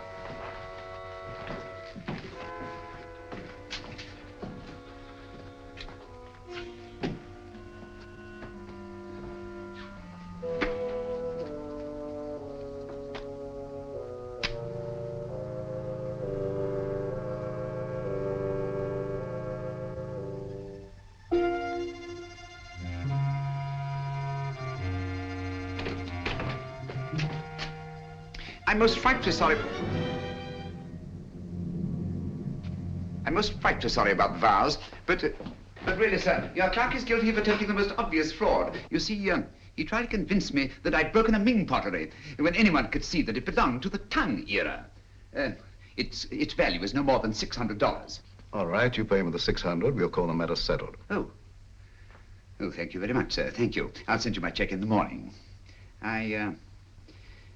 I'm most frightfully sorry. I'm most frightfully sorry about the vows, but really, sir, your clerk is guilty of attempting the most obvious fraud. You see, he tried to convince me that I'd broken a Ming pottery when anyone could see that it belonged to the Tang era. Its value is no more than $600. All right, you pay him the 600. We'll call the matter settled. Oh, thank you very much, sir. Thank you. I'll send you my check in the morning.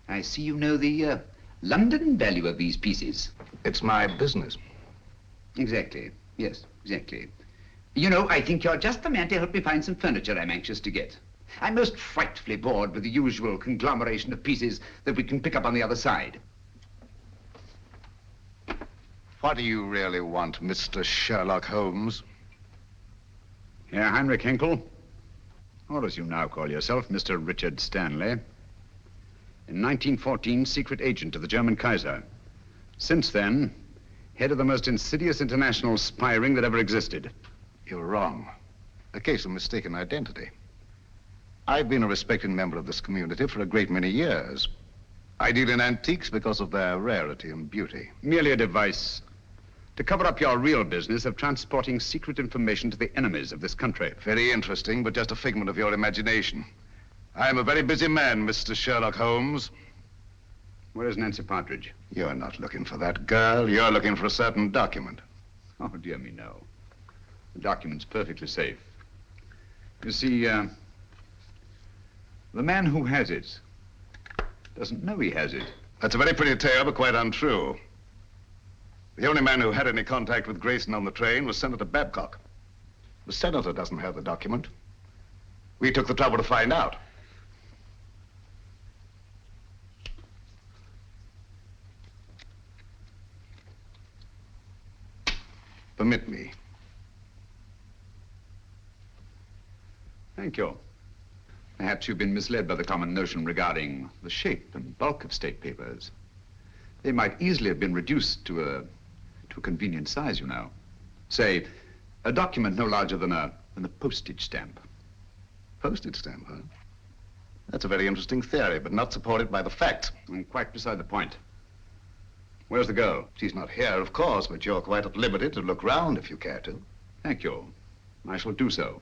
I see you know the London value of these pieces. It's my business. Exactly. Yes, exactly. You know, I think you're just the man to help me find some furniture I'm anxious to get. I'm most frightfully bored with the usual conglomeration of pieces that we can pick up on the other side. What do you really want, Mr. Sherlock Holmes? Herr Heinrich Hinkel, or as you now call yourself, Mr. Richard Stanley. In 1914, secret agent to the German Kaiser. Since then, head of the most insidious international spy ring that ever existed. You're wrong. A case of mistaken identity. I've been a respected member of this community for a great many years. I deal in antiques because of their rarity and beauty. Merely a device to cover up your real business of transporting secret information to the enemies of this country. Very interesting, but just a figment of your imagination. I'm a very busy man, Mr. Sherlock Holmes. Where is Nancy Partridge? You're not looking for that girl. You're looking for a certain document. Oh, dear me, no. The document's perfectly safe. You see, the man who has it doesn't know he has it. That's a very pretty tale, but quite untrue. The only man who had any contact with Grayson on the train was Senator Babcock. The senator doesn't have the document. We took the trouble to find out. Permit me. Thank you. Perhaps you've been misled by the common notion regarding the shape and bulk of state papers. They might easily have been reduced to a convenient size, you know. Say, a document no larger than a postage stamp. Postage stamp, huh? That's a very interesting theory, but not supported by the facts. And quite beside the point. Where's the girl? She's not here, of course, but you're quite at liberty to look round if you care to. Thank you. I shall do so.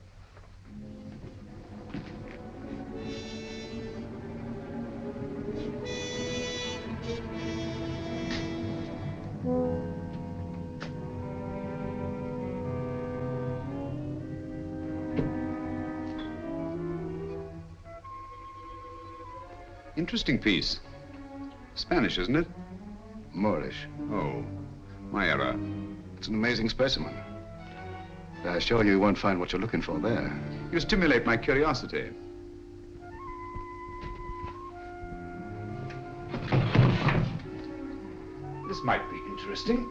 Interesting piece. Spanish, isn't it? Moorish. Oh, my error. It's an amazing specimen. I assure you won't find what you're looking for there. You stimulate my curiosity. This might be interesting.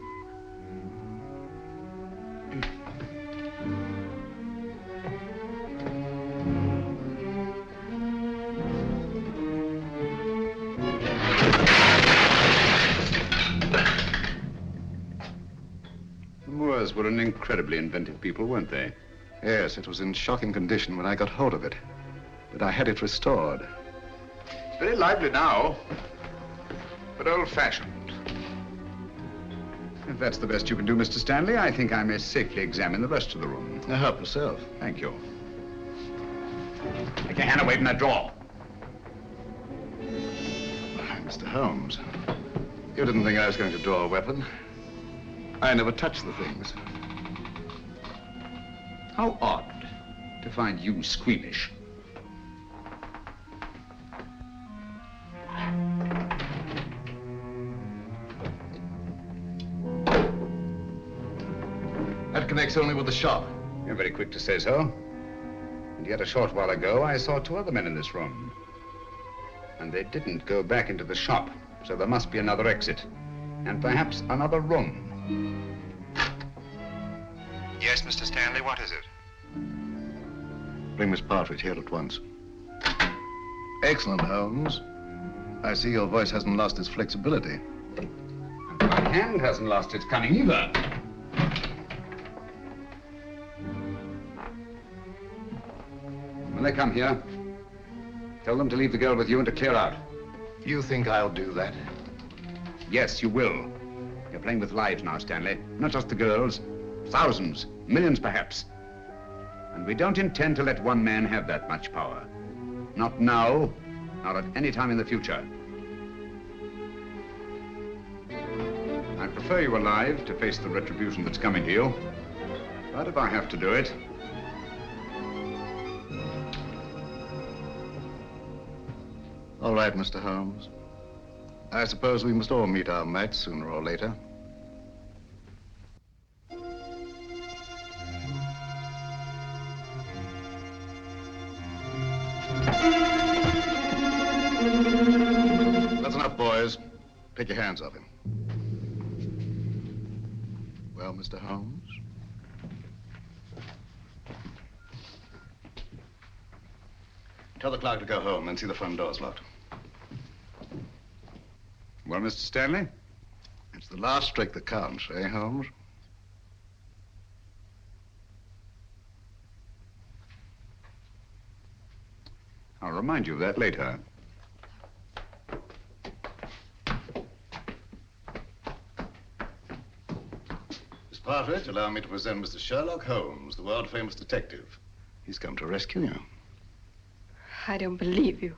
Were an incredibly inventive people, weren't they? Yes, it was in shocking condition when I got hold of it. But I had it restored. It's very lively now, but old-fashioned. If that's the best you can do, Mr. Stanley, I think I may safely examine the rest of the room. Now, help yourself. Thank you. Take your hand away from that drawer. Mr. Holmes, you didn't think I was going to draw a weapon. I never touch the things. How odd to find you squeamish. That connects only with the shop. You're very quick to say so. And yet a short while ago, I saw two other men in this room. And they didn't go back into the shop, so there must be another exit. And perhaps another room. Yes, Mr. Stanley, what is it? Bring Miss Partridge here at once. Excellent, Holmes. I see your voice hasn't lost its flexibility. And my hand hasn't lost its cunning either. When they come here, tell them to leave the girl with you and to clear out. You think I'll do that? Yes, you will. You're playing with lives now, Stanley. Not just the girls. Thousands, millions perhaps. And we don't intend to let one man have that much power. Not now, nor at any time in the future. I prefer you alive to face the retribution that's coming to you. But if I have to do it... All right, Mr. Holmes. I suppose we must all meet our match sooner or later. That's enough, boys. Take your hands off him. Well, Mr. Holmes? Tell the clerk to go home and see the front door's locked. Well, Mr. Stanley? It's the last trick that counts, eh, Holmes? I'll remind you of that later. Miss Partridge, allow me to present Mr. Sherlock Holmes, the world-famous detective. He's come to rescue you. I don't believe you.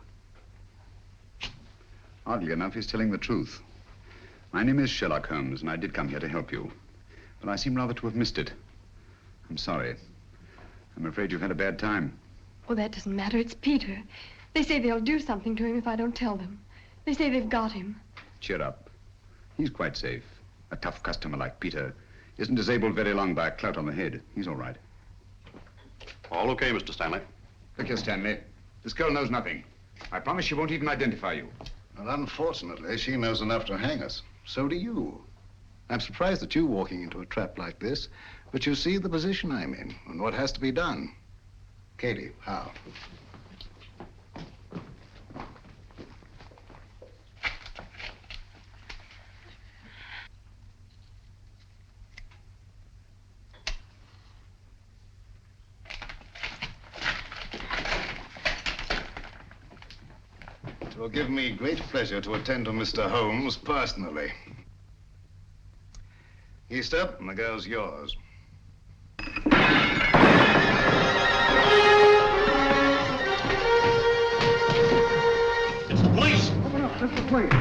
Oddly enough, he's telling the truth. My name is Sherlock Holmes, and I did come here to help you. But I seem rather to have missed it. I'm sorry. I'm afraid you've had a bad time. Oh, that doesn't matter. It's Peter. They say they'll do something to him if I don't tell them. They say they've got him. Cheer up. He's quite safe. A tough customer like Peter isn't disabled very long by a clout on the head. He's all right. All okay, Mr. Stanley. Look here, Stanley. This girl knows nothing. I promise she won't even identify you. Well, unfortunately, she knows enough to hang us. So do you. I'm surprised at you walking into a trap like this, but you see the position I'm in and what has to be done. Katie, how? It will give me great pleasure to attend to Mr. Holmes personally. Easter, and the girl's yours. It's the police! Open up, that's the police.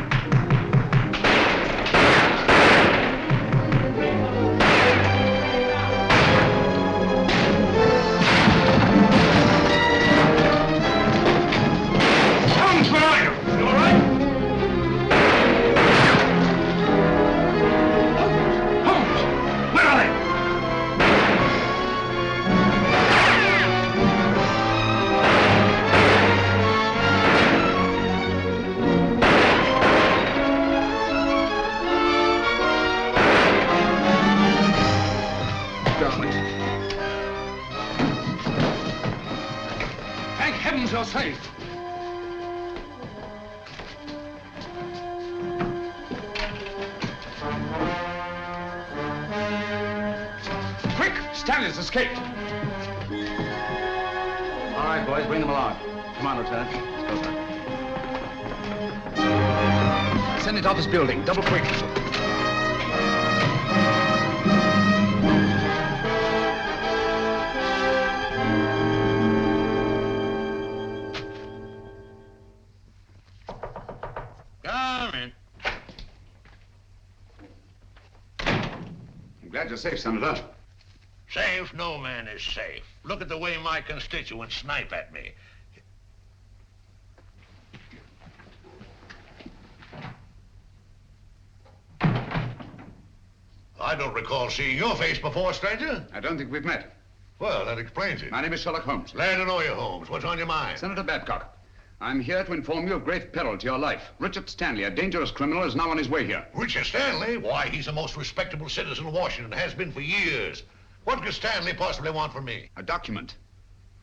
You're safe. Quick! Stanley's escaped. All right, boys, bring them along. Come on, Lieutenant. Let's go, sir. Send it off this building. Double quick. Glad you're safe, Senator. Safe? No man is safe. Look at the way my constituents snipe at me. I don't recall seeing your face before, stranger. I don't think we've met. Well, that explains it. My name is Sherlock Holmes. Glad to know you, Holmes. What's on your mind? Senator Babcock, I'm here to inform you of great peril to your life. Richard Stanley, a dangerous criminal, is now on his way here. Richard Stanley? Why, he's the most respectable citizen of Washington, has been for years. What could Stanley possibly want from me? A document.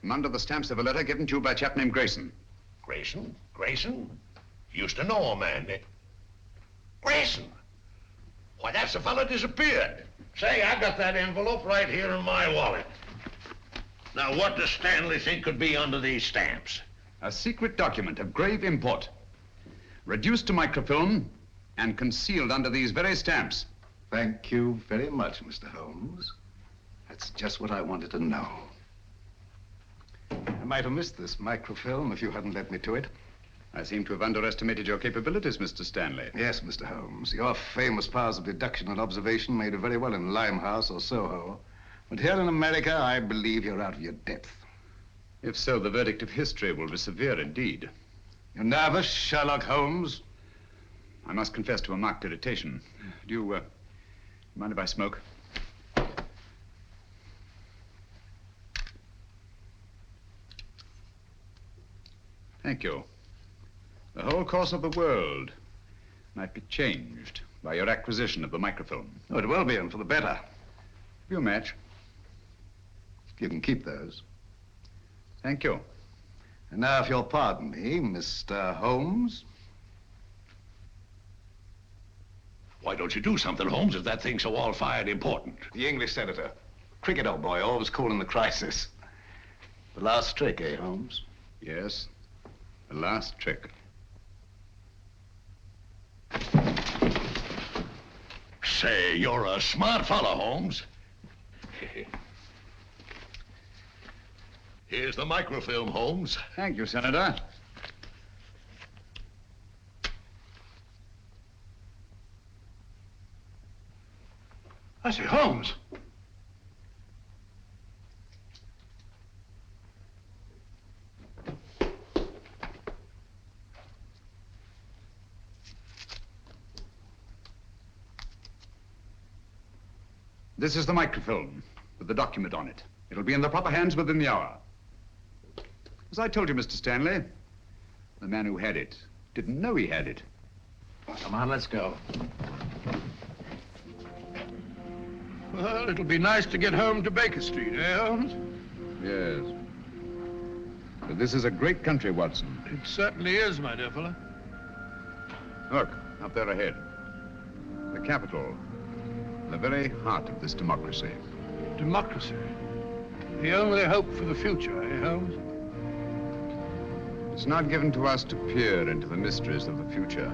From under the stamps of a letter given to you by a chap named Grayson. Grayson? Grayson? Used to know a man. Grayson? Why, that's the fellow disappeared. Say, I got that envelope right here in my wallet. Now, what does Stanley think could be under these stamps? A secret document of grave import. Reduced to microfilm and concealed under these very stamps. Thank you very much, Mr. Holmes. That's just what I wanted to know. I might have missed this microfilm if you hadn't led me to it. I seem to have underestimated your capabilities, Mr. Stanley. Yes, Mr. Holmes. Your famous powers of deduction and observation made you very well in Limehouse or Soho. But here in America, I believe you're out of your depth. If so, the verdict of history will be severe indeed. You're nervous, Sherlock Holmes? I must confess to a marked irritation. Do you mind if I smoke? Thank you. The whole course of the world might be changed by your acquisition of the microfilm. Oh, it will be, and for the better. Have you a match? You can keep those. Thank you. And now, if you'll pardon me, Mr. Holmes. Why don't you do something, Holmes, if that thing's so all-fired important? The English senator. Cricket, old boy, always cool in the crisis. The last trick, eh, Holmes? Yes. The last trick. Say, you're a smart fellow, Holmes. Here's the microfilm, Holmes. Thank you, Senator. I say, Holmes. This is the microfilm with the document on it. It'll be in the proper hands within the hour. As I told you, Mr. Stanley, the man who had it didn't know he had it. Come on, let's go. Well, it'll be nice to get home to Baker Street, eh, Holmes? Yes. But this is a great country, Watson. It certainly is, my dear fellow. Look, up there ahead. The Capitol. The very heart of this democracy. Democracy? The only hope for the future, eh, Holmes? It's not given to us to peer into the mysteries of the future.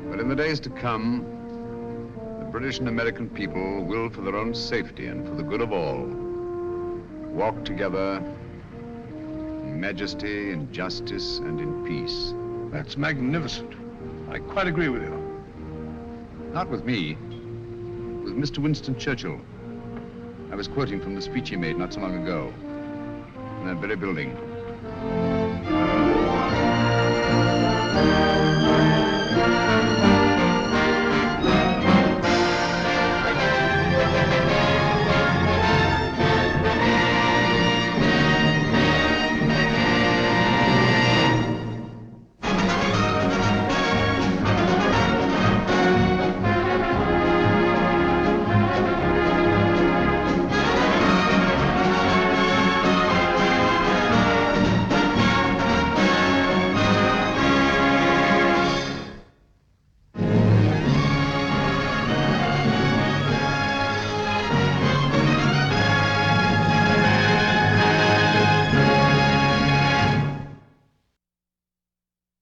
But in the days to come, the British and American people will, for their own safety and for the good of all, walk together in majesty, in justice, and in peace. That's magnificent. I quite agree with you. Not with me, with Mr. Winston Churchill. I was quoting from the speech he made not so long ago, in that very building.